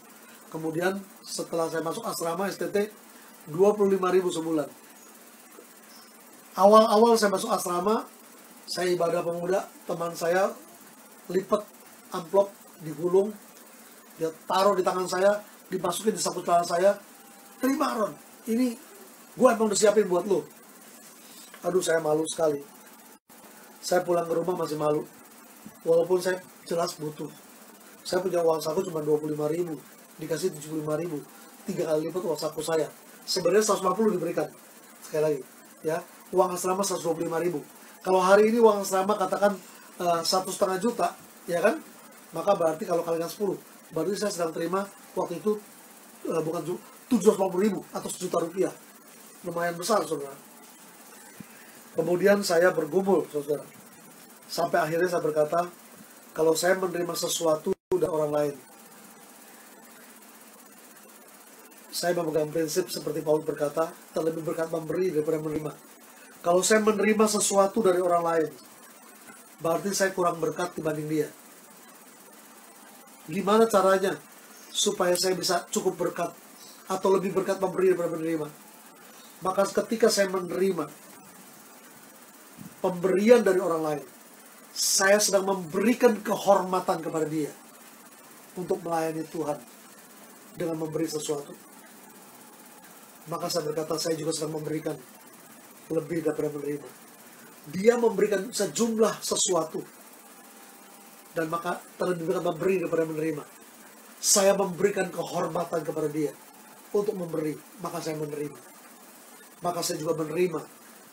Kemudian setelah saya masuk asrama STT 25.000 sebulan. Awal-awal saya masuk asrama, saya ibadah pemuda, teman saya lipat amplop, digulung, dia taruh di tangan saya, dimasukin di saku celana saya. "Terima, Ron, ini gue emang udah siapin buat lo." Aduh, saya malu sekali. Saya pulang ke rumah masih malu. Walaupun saya jelas butuh. Saya punya uang saku cuma 25.000, dikasih 75.000, 3 kali lipat uang saku saya. Sebenarnya 150 diberikan. Sekali lagi, ya, uang asrama 125.000. Kalau hari ini uang asrama katakan 1,5 juta, ya kan? Maka berarti kalau kalikan 10, berarti saya sedang terima waktu itu bukan 750.000 atau 1 juta rupiah. Lumayan besar, saudara. Kemudian saya bergumul, saudara. Sampai akhirnya saya berkata, kalau saya menerima sesuatu dari orang lain, saya memegang prinsip seperti Paulus berkata, terlebih berkat memberi daripada menerima. Kalau saya menerima sesuatu dari orang lain, berarti saya kurang berkat dibanding dia. Gimana caranya supaya saya bisa cukup berkat atau lebih berkat memberi daripada menerima? Maka ketika saya menerima pemberian dari orang lain, saya sedang memberikan kehormatan kepada dia untuk melayani Tuhan dengan memberi sesuatu. Maka saya berkata, saya juga sedang memberikan lebih daripada menerima. Dia memberikan sejumlah sesuatu, dan maka terlebih banyak memberi daripada menerima. Saya memberikan kehormatan kepada dia untuk memberi, maka saya menerima. Maka saya juga menerima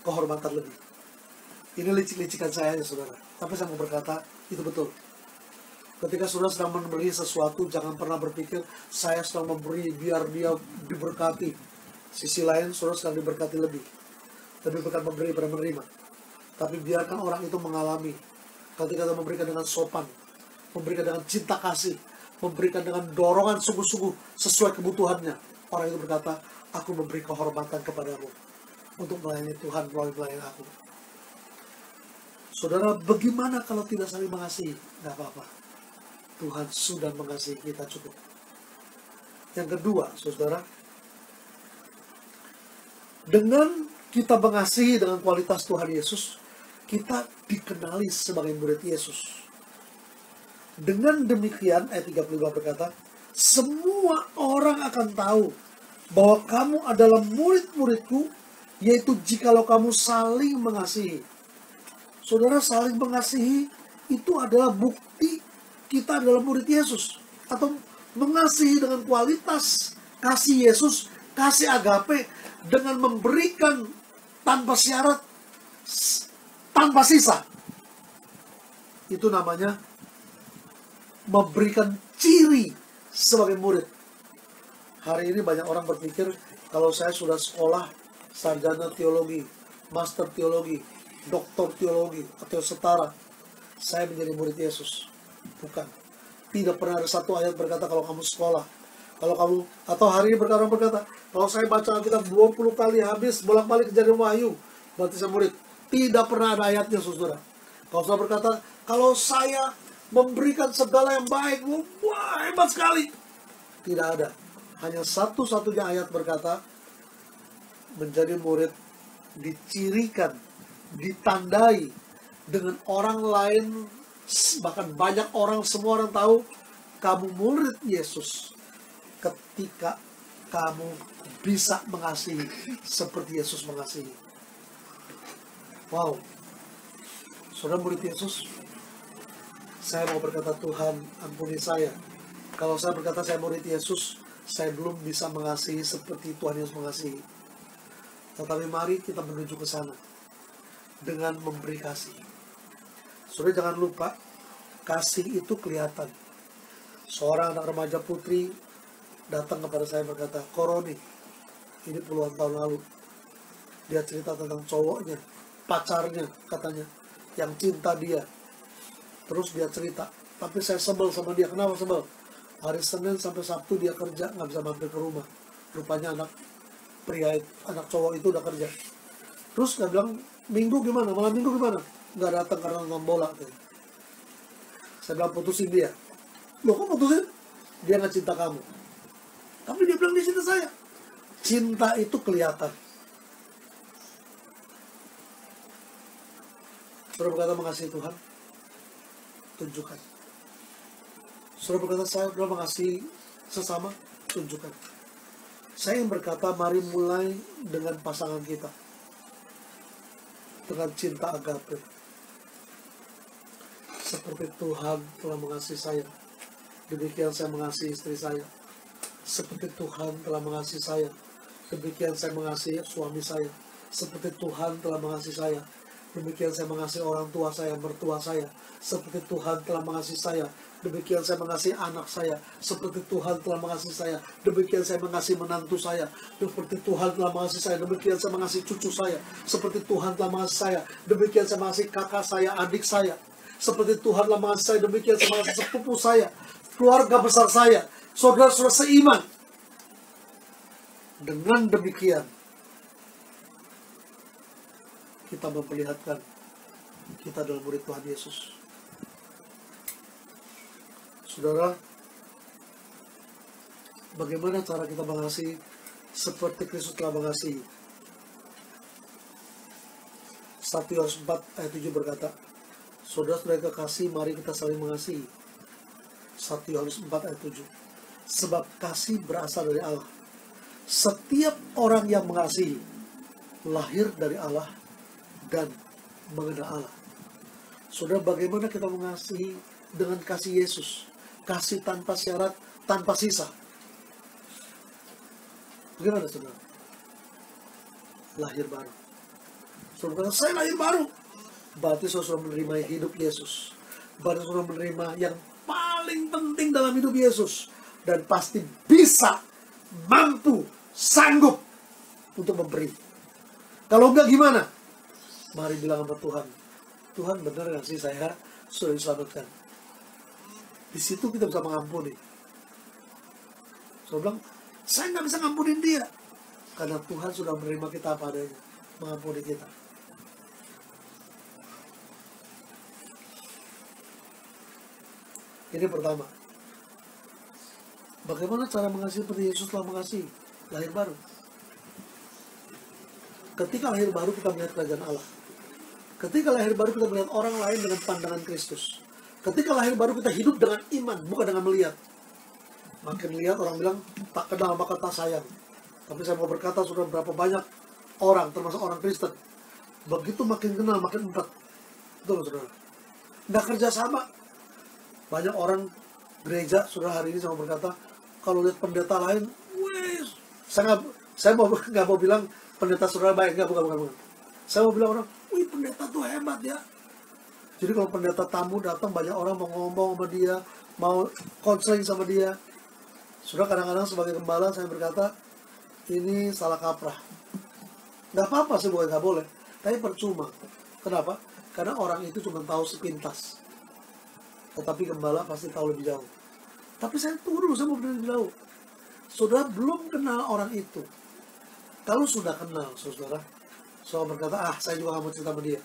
kehormatan lebih. Ini licik-licikan saya, ya saudara. Tapi saya mau berkata, itu betul. Ketika saudara sedang memberi sesuatu, jangan pernah berpikir, saya sedang memberi biar dia diberkati. Sisi lain, saudara sedang diberkati lebih. Lebih berkat memberi daripada menerima. Tapi biarkan orang itu mengalami. Ketika kita memberikan dengan sopan, memberikan dengan cinta kasih, memberikan dengan dorongan sungguh-sungguh sesuai kebutuhannya, orang itu berkata, "Aku memberi kehormatan kepadamu untuk melayani Tuhan melalui pelayanan aku." Saudara, bagaimana kalau tidak saling mengasihi? Tidak apa-apa. Tuhan sudah mengasihi kita cukup. Yang kedua, saudara, dengan kita mengasihi dengan kualitas Tuhan Yesus, kita dikenali sebagai murid Yesus. Dengan demikian, ayat 32 berkata, "Semua orang akan tahu bahwa kamu adalah murid-muridku, yaitu jikalau kamu saling mengasihi." Saudara, saling mengasihi itu adalah bukti kita adalah murid Yesus. Atau mengasihi dengan kualitas kasih Yesus, kasih agape, dengan memberikan tanpa syarat, tanpa sisa. Itu namanya memberikan ciri sebagai murid. Hari ini banyak orang berpikir, kalau saya sudah sekolah sarjana teologi, master teologi, doktor teologi, atau setara, saya menjadi murid Yesus. Bukan. Tidak pernah ada satu ayat berkata kalau kamu sekolah, kalau kamu, atau hari ini orang berkata, kalau saya baca Alkitab 20 kali habis bolak-balik Kejadian Wahyu, berarti saya murid. Tidak pernah ada ayatnya, saudara. Kalau saudara berkata, kalau saya memberikan segala yang baik, wah, hebat sekali. Tidak ada. Hanya satu-satunya ayat berkata, menjadi murid dicirikan, ditandai dengan orang lain, bahkan banyak orang, semua orang tahu, kamu murid Yesus ketika kamu bisa mengasihi seperti Yesus mengasihi. Wow. Saudara murid Yesus, saya mau berkata, Tuhan ampuni saya. Kalau saya berkata saya murid Yesus, saya belum bisa mengasihi seperti Tuhan Yesus mengasihi. Tetapi mari kita menuju ke sana dengan memberi kasih. Saudara jangan lupa, kasih itu kelihatan. Seorang anak remaja putri datang kepada saya berkata, Koroni, ini puluhan tahun lalu, dia cerita tentang cowoknya, pacarnya katanya, yang cinta dia. Terus dia cerita, tapi saya sebel sama dia. Kenapa sebel? Hari Senin sampai Sabtu dia kerja, nggak bisa mampir ke rumah. Rupanya anak cowok itu udah kerja. Terus dia bilang, Minggu gimana? Malam Minggu gimana? Nggak datang karena nonton bola. Saya bilang, putusin dia. Loh, kok putusin? Dia nggak cinta kamu. Tapi dia bilang, dia cinta saya. Cinta itu kelihatan. Saudara berkata mengasihi Tuhan, tunjukkan. Saudara berkata saya sudah mengasihi sesama, tunjukkan. Saya yang berkata, mari mulai dengan pasangan kita, dengan cinta agape. Seperti Tuhan telah mengasihi saya, demikian saya mengasihi istri saya. Seperti Tuhan telah mengasihi saya, demikian saya mengasihi suami saya. Seperti Tuhan telah mengasihi saya, demikian saya mengasihi orang tua saya, mertua saya. Seperti Tuhan telah mengasihi saya, demikian saya mengasihi anak saya. Seperti Tuhan telah mengasihi saya, demikian saya mengasihi menantu saya. Seperti Tuhan telah mengasihi saya, demikian saya mengasihi cucu saya. Seperti Tuhan telah mengasihi saya, demikian saya mengasihi kakak saya, adik saya. Seperti Tuhan telah mengasihi saya, demikian saya mengasihi sepupu saya, keluarga besar saya, saudara-saudara seiman. Dengan demikian, kita memperlihatkan kita adalah murid Tuhan Yesus. Saudara, bagaimana cara kita mengasihi seperti Kristus telah mengasihi? 1 Yohanes 4 ayat 7 berkata, saudara-saudara kekasih, mari kita saling mengasihi. 1 Yohanes 4 ayat 7. Sebab kasih berasal dari Allah. Setiap orang yang mengasihi lahir dari Allah dan mengenal Allah. Saudara, bagaimana kita mengasihi dengan kasih Yesus? Kasih tanpa syarat, tanpa sisa. Bagaimana saudara? Lahir baru. Saudara, saya lahir baru. Berarti saudara menerima hidup Yesus. Berarti saudara menerima yang paling penting dalam hidup Yesus. Dan pasti bisa, mampu, sanggup untuk memberi. Kalau enggak gimana? Mari bilang sama Tuhan, Tuhan benar gak sih saya sudah diselamatkan? Di situ kita bisa mengampuni. Saya bilang, saya nggak bisa ngampunin dia, karena Tuhan sudah menerima kita apa adanya, mengampuni kita. Ini pertama. Bagaimana cara mengasihi seperti Yesus telah mengasihi? Lahir baru. Ketika lahir baru kita melihat kerajaan Allah. Ketika lahir baru kita melihat orang lain dengan pandangan Kristus. Ketika lahir baru kita hidup dengan iman, bukan dengan melihat. Makin lihat orang bilang, tak kenal maka tak sayang. Tapi saya mau berkata, sudah berapa banyak orang, termasuk orang Kristen, begitu makin kenal, makin empat. Betul, saudara. Nggak kerja sama. Banyak orang gereja, saudara, hari ini saya mau berkata, kalau lihat pendeta lain, wih, saya nggak mau bilang pendeta saudara baik, nggak, bukan. Saya mau bilang orang, wih, pendeta tuh hebat ya. Jadi kalau pendeta tamu datang, banyak orang mau ngomong sama dia, mau konseling sama dia. Sudah kadang-kadang sebagai gembala saya berkata, ini salah kaprah. Nggak apa-apa sih, bukan nggak boleh. Tapi percuma. Kenapa? Karena orang itu cuma tahu sepintas. Tetapi gembala pasti tahu lebih jauh. Tapi saya tunggu dulu, saya mau lebih jauh. Saudara belum kenal orang itu. Kalau sudah kenal, saudara berkata, saya juga nggak mau cerita sama dia.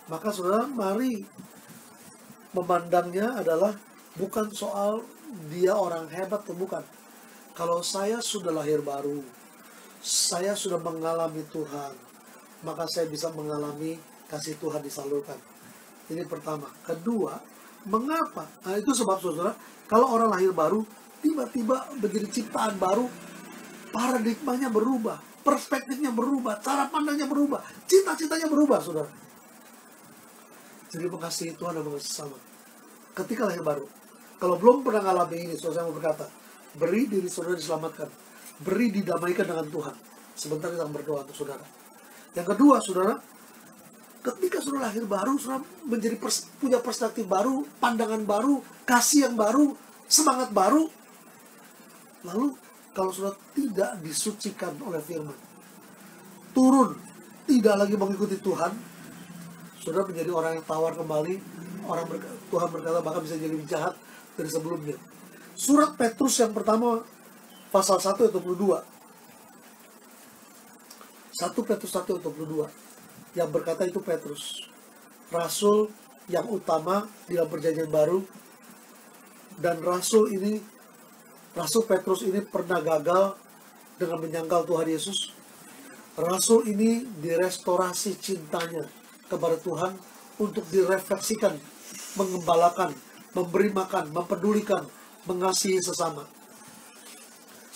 Maka saudara, mari memandangnya adalah bukan soal dia orang hebat atau bukan. Kalau saya sudah lahir baru, saya sudah mengalami Tuhan, maka saya bisa mengalami kasih Tuhan disalurkan. Ini pertama. Kedua, Mengapa? Nah, itu sebab saudara, kalau orang lahir baru, tiba-tiba menjadi ciptaan baru, paradigmanya berubah, perspektifnya berubah, cara pandangnya berubah, cita-citanya berubah, saudara. Jadi mengasihi Tuhan dan mengasihi sesama. Ketika lahir baru, kalau belum pernah ngalami ini, saudara, saya mau berkata, beri diri saudara diselamatkan, beri didamaikan dengan Tuhan. Sebentar kita akan berdoa untuk saudara. Yang kedua, saudara, ketika saudara lahir baru, saudara menjadi punya perspektif baru, pandangan baru, kasih yang baru, semangat baru. Lalu kalau saudara tidak disucikan oleh firman, turun, tidak lagi mengikuti Tuhan, saudara menjadi orang yang tawar kembali. Tuhan berkata bahkan bisa jadi lebih jahat dari sebelumnya. Surat Petrus yang pertama, pasal 1 ayat 22. 1 Petrus 1 ayat 22. Yang berkata itu Petrus, rasul yang utama di dalam perjanjian baru. Dan rasul Petrus ini pernah gagal dengan menyangkal Tuhan Yesus. Rasul ini direstorasi cintanya kepada Tuhan untuk direfleksikan, mengembalakan, memberi makan, mempedulikan, mengasihi sesama.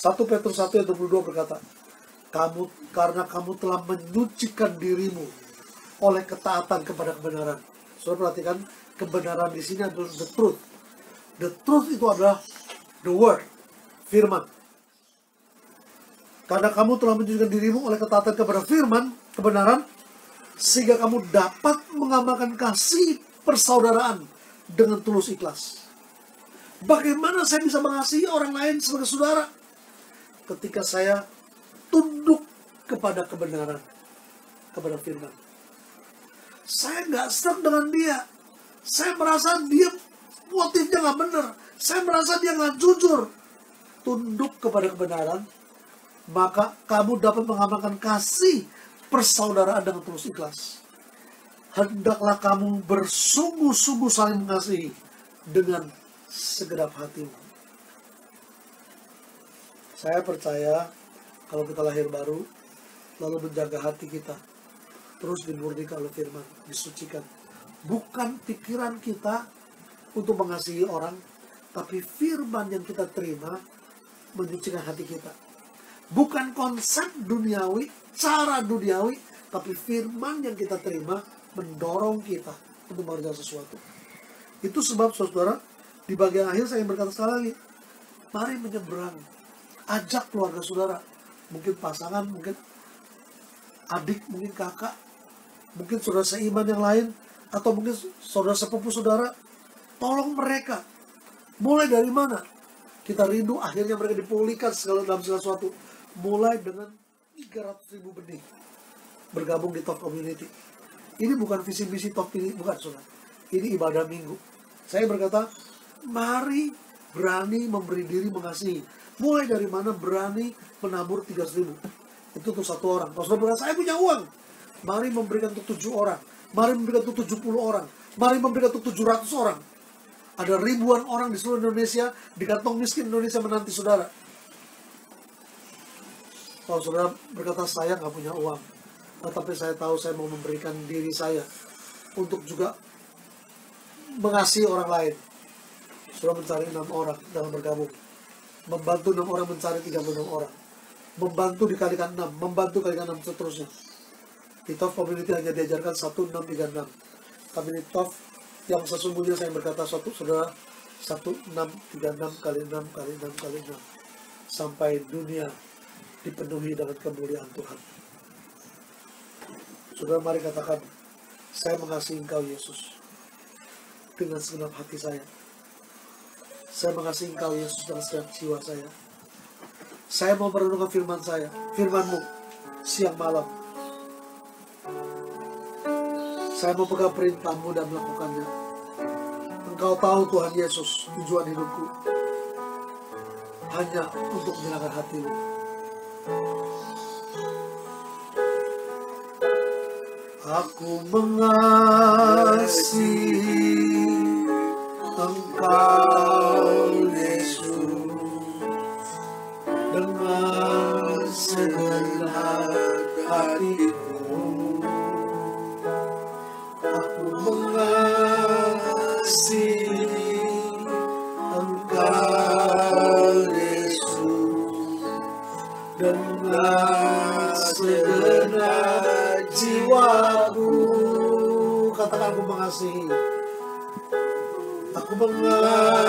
1 Petrus 1 ayat 22 berkata, karena kamu telah menyucikan dirimu oleh ketaatan kepada kebenaran. Saudara perhatikan, kebenaran di sini adalah the truth. The truth itu adalah the word, firman. Karena kamu telah menyucikan dirimu oleh ketaatan kepada firman, kebenaran, sehingga kamu dapat mengamalkan kasih persaudaraan dengan tulus ikhlas. Bagaimana saya bisa mengasihi orang lain sebagai saudara? Ketika saya tunduk kepada kebenaran, kepada firman. Saya nggak serak dengan dia. Saya merasa dia motifnya nggak benar. Saya merasa dia nggak jujur. Tunduk kepada kebenaran, maka kamu dapat mengamalkan kasih persaudaraan dengan tulus ikhlas. Hendaklah kamu bersungguh-sungguh saling mengasihi dengan segenap hatimu. Saya percaya kalau kita lahir baru, lalu menjaga hati kita, terus dimurnikan oleh firman, disucikan. Bukan pikiran kita untuk mengasihi orang, tapi firman yang kita terima menyucikan hati kita. Bukan konsep duniawi, cara duniawi, tapi firman yang kita terima mendorong kita untuk mengerjakan sesuatu. Itu sebab saudara, di bagian akhir saya ingin berkata sekali lagi, mari menyeberang, ajak keluarga saudara, mungkin pasangan, mungkin adik, mungkin kakak, mungkin saudara seiman yang lain, atau mungkin saudara sepupu saudara, tolong mereka. Mulai dari mana? Kita rindu akhirnya mereka dipulihkan dalam segala sesuatu. Mulai dengan 300.000 benih bergabung di Top Community. Ini bukan visi misi Top ini, bukan saudara. Ini ibadah minggu. Saya berkata, mari berani memberi diri mengasihi. Mulai dari mana? Berani menabur 300.000. Itu untuk satu orang. Kalau saudara berkata, saya punya uang, mari memberikan untuk 7 orang. Mari memberikan untuk 70 orang. Mari memberikan untuk 700 orang. Ada ribuan orang di seluruh Indonesia, di kantong miskin Indonesia menanti saudara. Kalau saudara berkata, saya nggak punya uang, tetapi saya tahu saya mau memberikan diri saya untuk juga mengasihi orang lain. Saudara mencari 6 orang dalam bergabung. Membantu 6 orang mencari 36 orang. Membantu dikalikan 6, membantu kalikan 6 seterusnya. Di Top Community hanya diajarkan 1636. Tapi di Top yang sesungguhnya saya berkata saudara 1636 kali 6 kali 6 kali 6 sampai dunia dipenuhi dengan kemuliaan Tuhan. Saudara mari katakan, saya mengasihi Engkau Yesus dengan segenap hati saya. Saya mengasihi Engkau Yesus dengan segenap jiwa saya. Saya mau merenungkan firman-Mu siang malam. Saya mau pegang perintah-Mu dan melakukannya. Engkau tahu Tuhan Yesus, tujuan hidupku hanya untuk menyenangkan hati-Mu. Aku mengasihi Engkau Yesus dengan segenap hatiku. Aku mengasihi katakan aku mengasihi. Aku mengasihi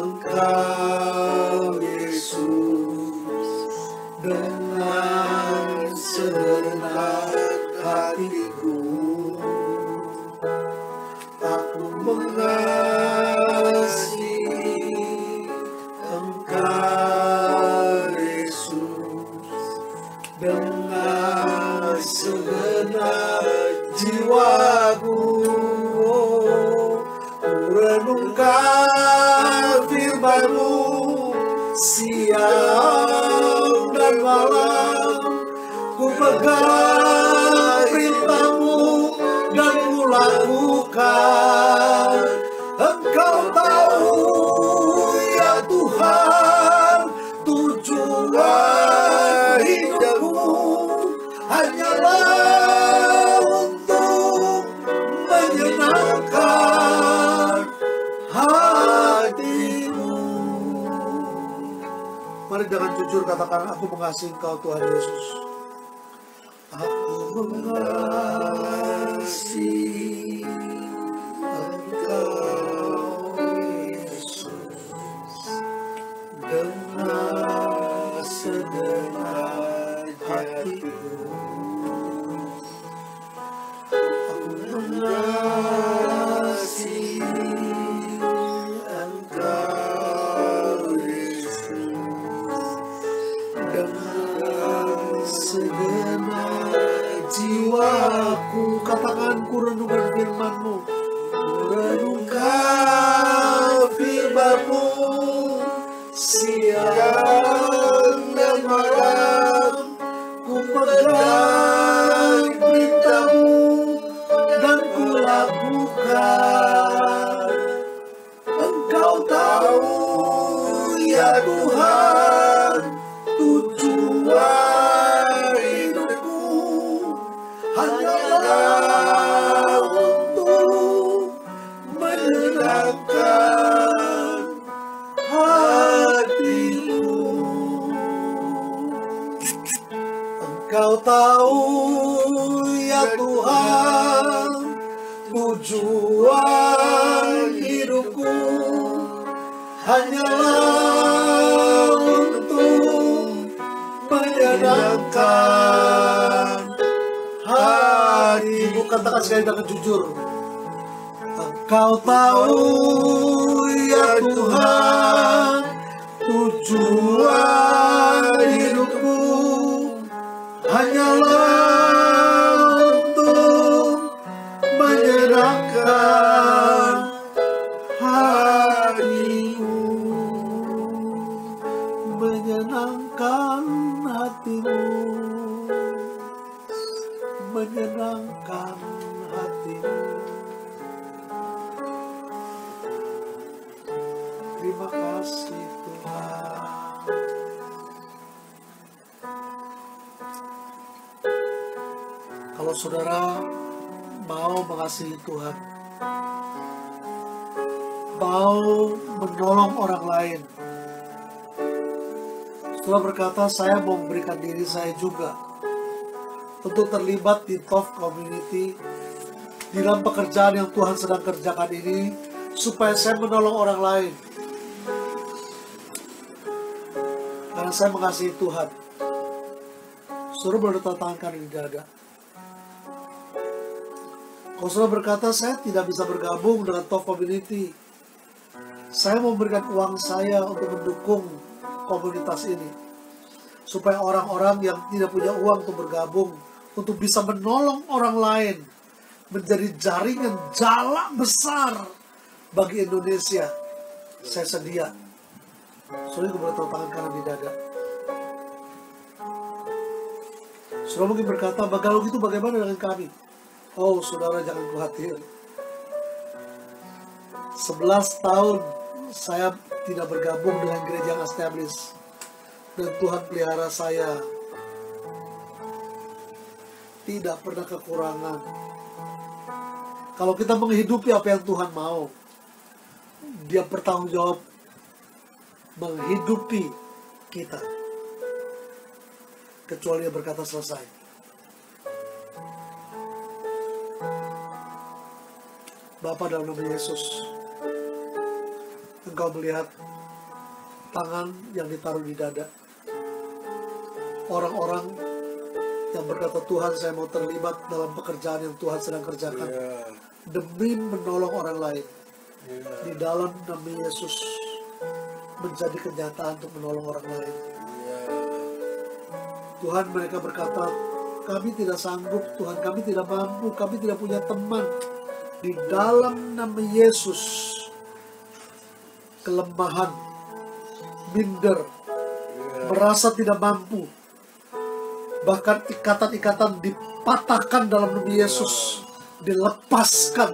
Engkau Yesus dengan segenap hatiku. Aku mengasihi Engkau Yesus dengan segenap jiwaku. Renungkan firman-Mu siang dan malam, ku pegang perintah-Mu dan ku lakukan. Engkau tahu ya Tuhan, tujuan hidupku hanyalah untuk menyenangkan hati-Mu. Mari dengan jujur katakan, aku mengasihi Engkau Tuhan Yesus. Aku mengasihi Engkau Yesus dengan segenap hatiku. Aku mengasihi Engkau Yesus dengan segenap jiwaku. Katakan, ku renungkan firman-Mu. Ku renungkan firman-Mu siang dan malam, ku pegang perintah-Mu dan ku lakukan. Engkau tahu ya Tuhan, tujuan hidupku hanyalah untuk menyenangkan hati-Mu. Engkau tahu ya Tuhan, tujuan hidupku hanyalah untuk menyenangkan hati-Mu. Katakan sekali dengan jujur. Engkau tahu ya Tuhan, tujuan hidupku hanyalah untuk menyenangkan hati-Mu. Menyenangkan hati-Mu, menyenangkan hati-Mu. Terima kasih Tuhan. Kalau saudara mau mengasihi Tuhan, mau menolong orang lain, saudara berkata, saya mau memberikan diri saya juga untuk terlibat di TOF Community dalam pekerjaan yang Tuhan sedang kerjakan ini, supaya saya menolong orang lain. Karena saya mengasihi Tuhan. Saudara boleh tanda tangan di dada. Kalau saudara berkata, saya tidak bisa bergabung dengan TOF Community, saya mau memberikan uang saya untuk mendukung komunitas ini, supaya orang-orang yang tidak punya uang untuk bergabung, untuk bisa menolong orang lain, menjadi jaringan jala besar bagi Indonesia. Saya sedia. Saudara boleh tanda tangan kanan di dada. Saudara mungkin berkata, kalau gitu bagaimana dengan kami? Oh saudara, jangan khawatir. 11 tahun saya tidak bergabung dengan gereja yang established, dan Tuhan pelihara saya, tidak pernah kekurangan. Kalau kita menghidupi apa yang Tuhan mau, Dia bertanggung jawab menghidupi kita, kecuali Dia berkata selesai. Bapa, dalam nama Yesus, Engkau melihat tangan yang ditaruh di dada orang-orang yang berkata, Tuhan, saya mau terlibat dalam pekerjaan yang Tuhan sedang kerjakan demi menolong orang lain. Di dalam nama Yesus, menjadi kenyataan untuk menolong orang lain. Tuhan, mereka berkata, kami tidak sanggup, Tuhan, kami tidak mampu, kami tidak punya teman. Di dalam nama Yesus, kelemahan, minder, merasa tidak mampu, bahkan ikatan-ikatan dipatahkan dalam nama Yesus, dilepaskan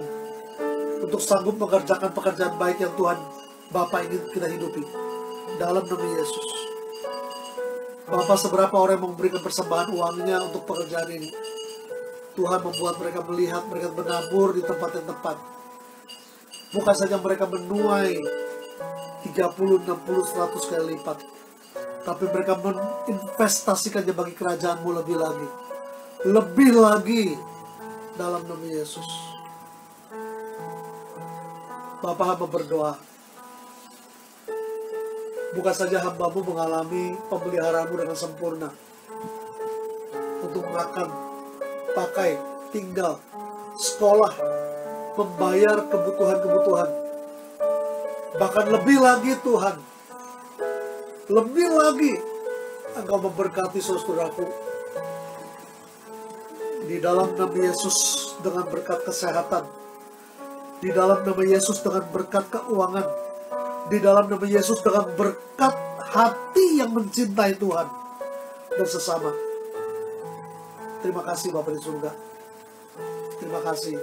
untuk sanggup mengerjakan pekerjaan baik yang Tuhan Bapa ingin kita hidupi. Dalam nama Yesus, Bapa, seberapa orang yang memberikan persembahan uangnya untuk pekerjaan ini, Tuhan membuat mereka melihat, mereka menabur di tempat yang tepat. Bukan saja mereka menuai 30, 60, 100 kali lipat, tapi mereka menginvestasikannya bagi kerajaan-Mu lebih lagi. Lebih lagi, dalam nama Yesus. Bapa, hamba berdoa, bukan saja hamba-Mu mengalami pemeliharaan-Mu dengan sempurna, untuk makan, pakai, tinggal, sekolah, membayar kebutuhan-kebutuhan. Bahkan lebih lagi, Tuhan, lebih lagi, Engkau memberkati saudaraku di dalam nama Yesus dengan berkat kesehatan, di dalam nama Yesus dengan berkat keuangan, di dalam nama Yesus dengan berkat hati yang mencintai Tuhan dan sesama. Terima kasih Bapa di surga. Terima kasih.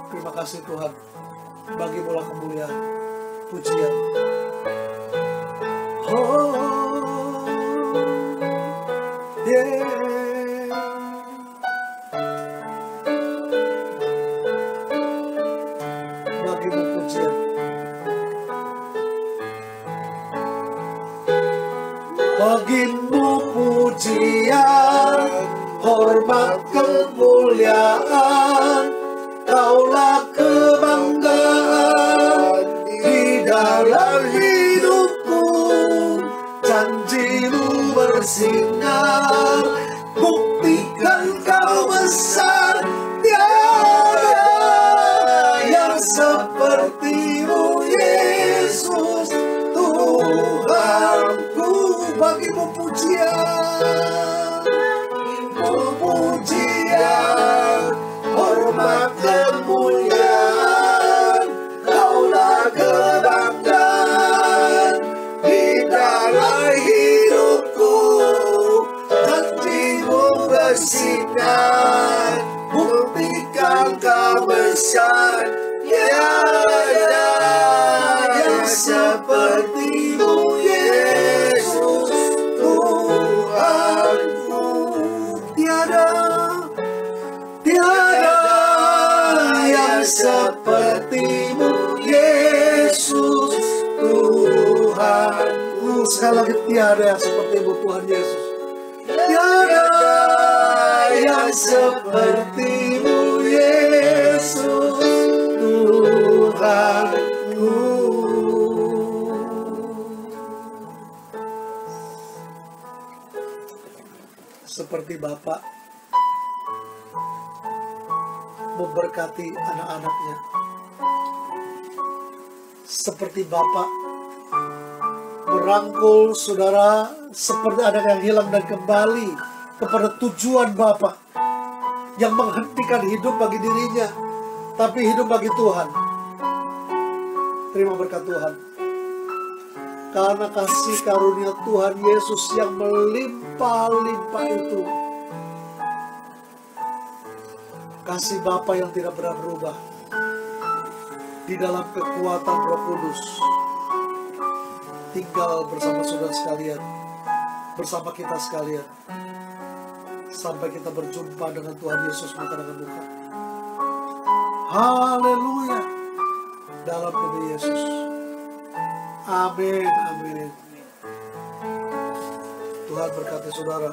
Terima kasih Tuhan. Bagi-Mu kemuliaan, pujian. Oh, yeah. Bagi-Mu pujian. Bagi-Mu pujian, hormat, kemuliaan, Kaulah kebanggaan di dalam hidupku. Janji-Mu bersinar, buktikan Kau besar. Tiada yang seperti-Mu, Yesus Tuhanku. Bagi-Mu pujian, pujian, hormat, kemuliaan, Kaulah kebanggaan di dalam hidupku. Janji-Mu bersinar, buktikan Kau besar. Tiada yang seperti-Mu, Yesus Tuhanku. Tiada yang seperti-Mu, Yesus Tuhanku. Sekali lagi, tiada yang seperti-Mu, Tuhan Yesus. Tiada yang seperti-Mu, Yesus Tuhanku. Seperti Bapa memberkati anak-anaknya, seperti Bapa merangkul saudara seperti anak yang hilang dan kembali kepada tujuan Bapa, yang menghentikan hidup bagi dirinya, tapi hidup bagi Tuhan. Terima berkat Tuhan, karena kasih karunia Tuhan Yesus yang melimpah-limpah itu, kasih Bapa yang tidak pernah berubah, di dalam kekuatan Roh Kudus, tinggal bersama saudara sekalian, bersama kita sekalian, sampai kita berjumpa dengan Tuhan Yesus muka dengan muka. Haleluya, dalam nama Yesus. Amin, amin. Tuhan berkati saudara.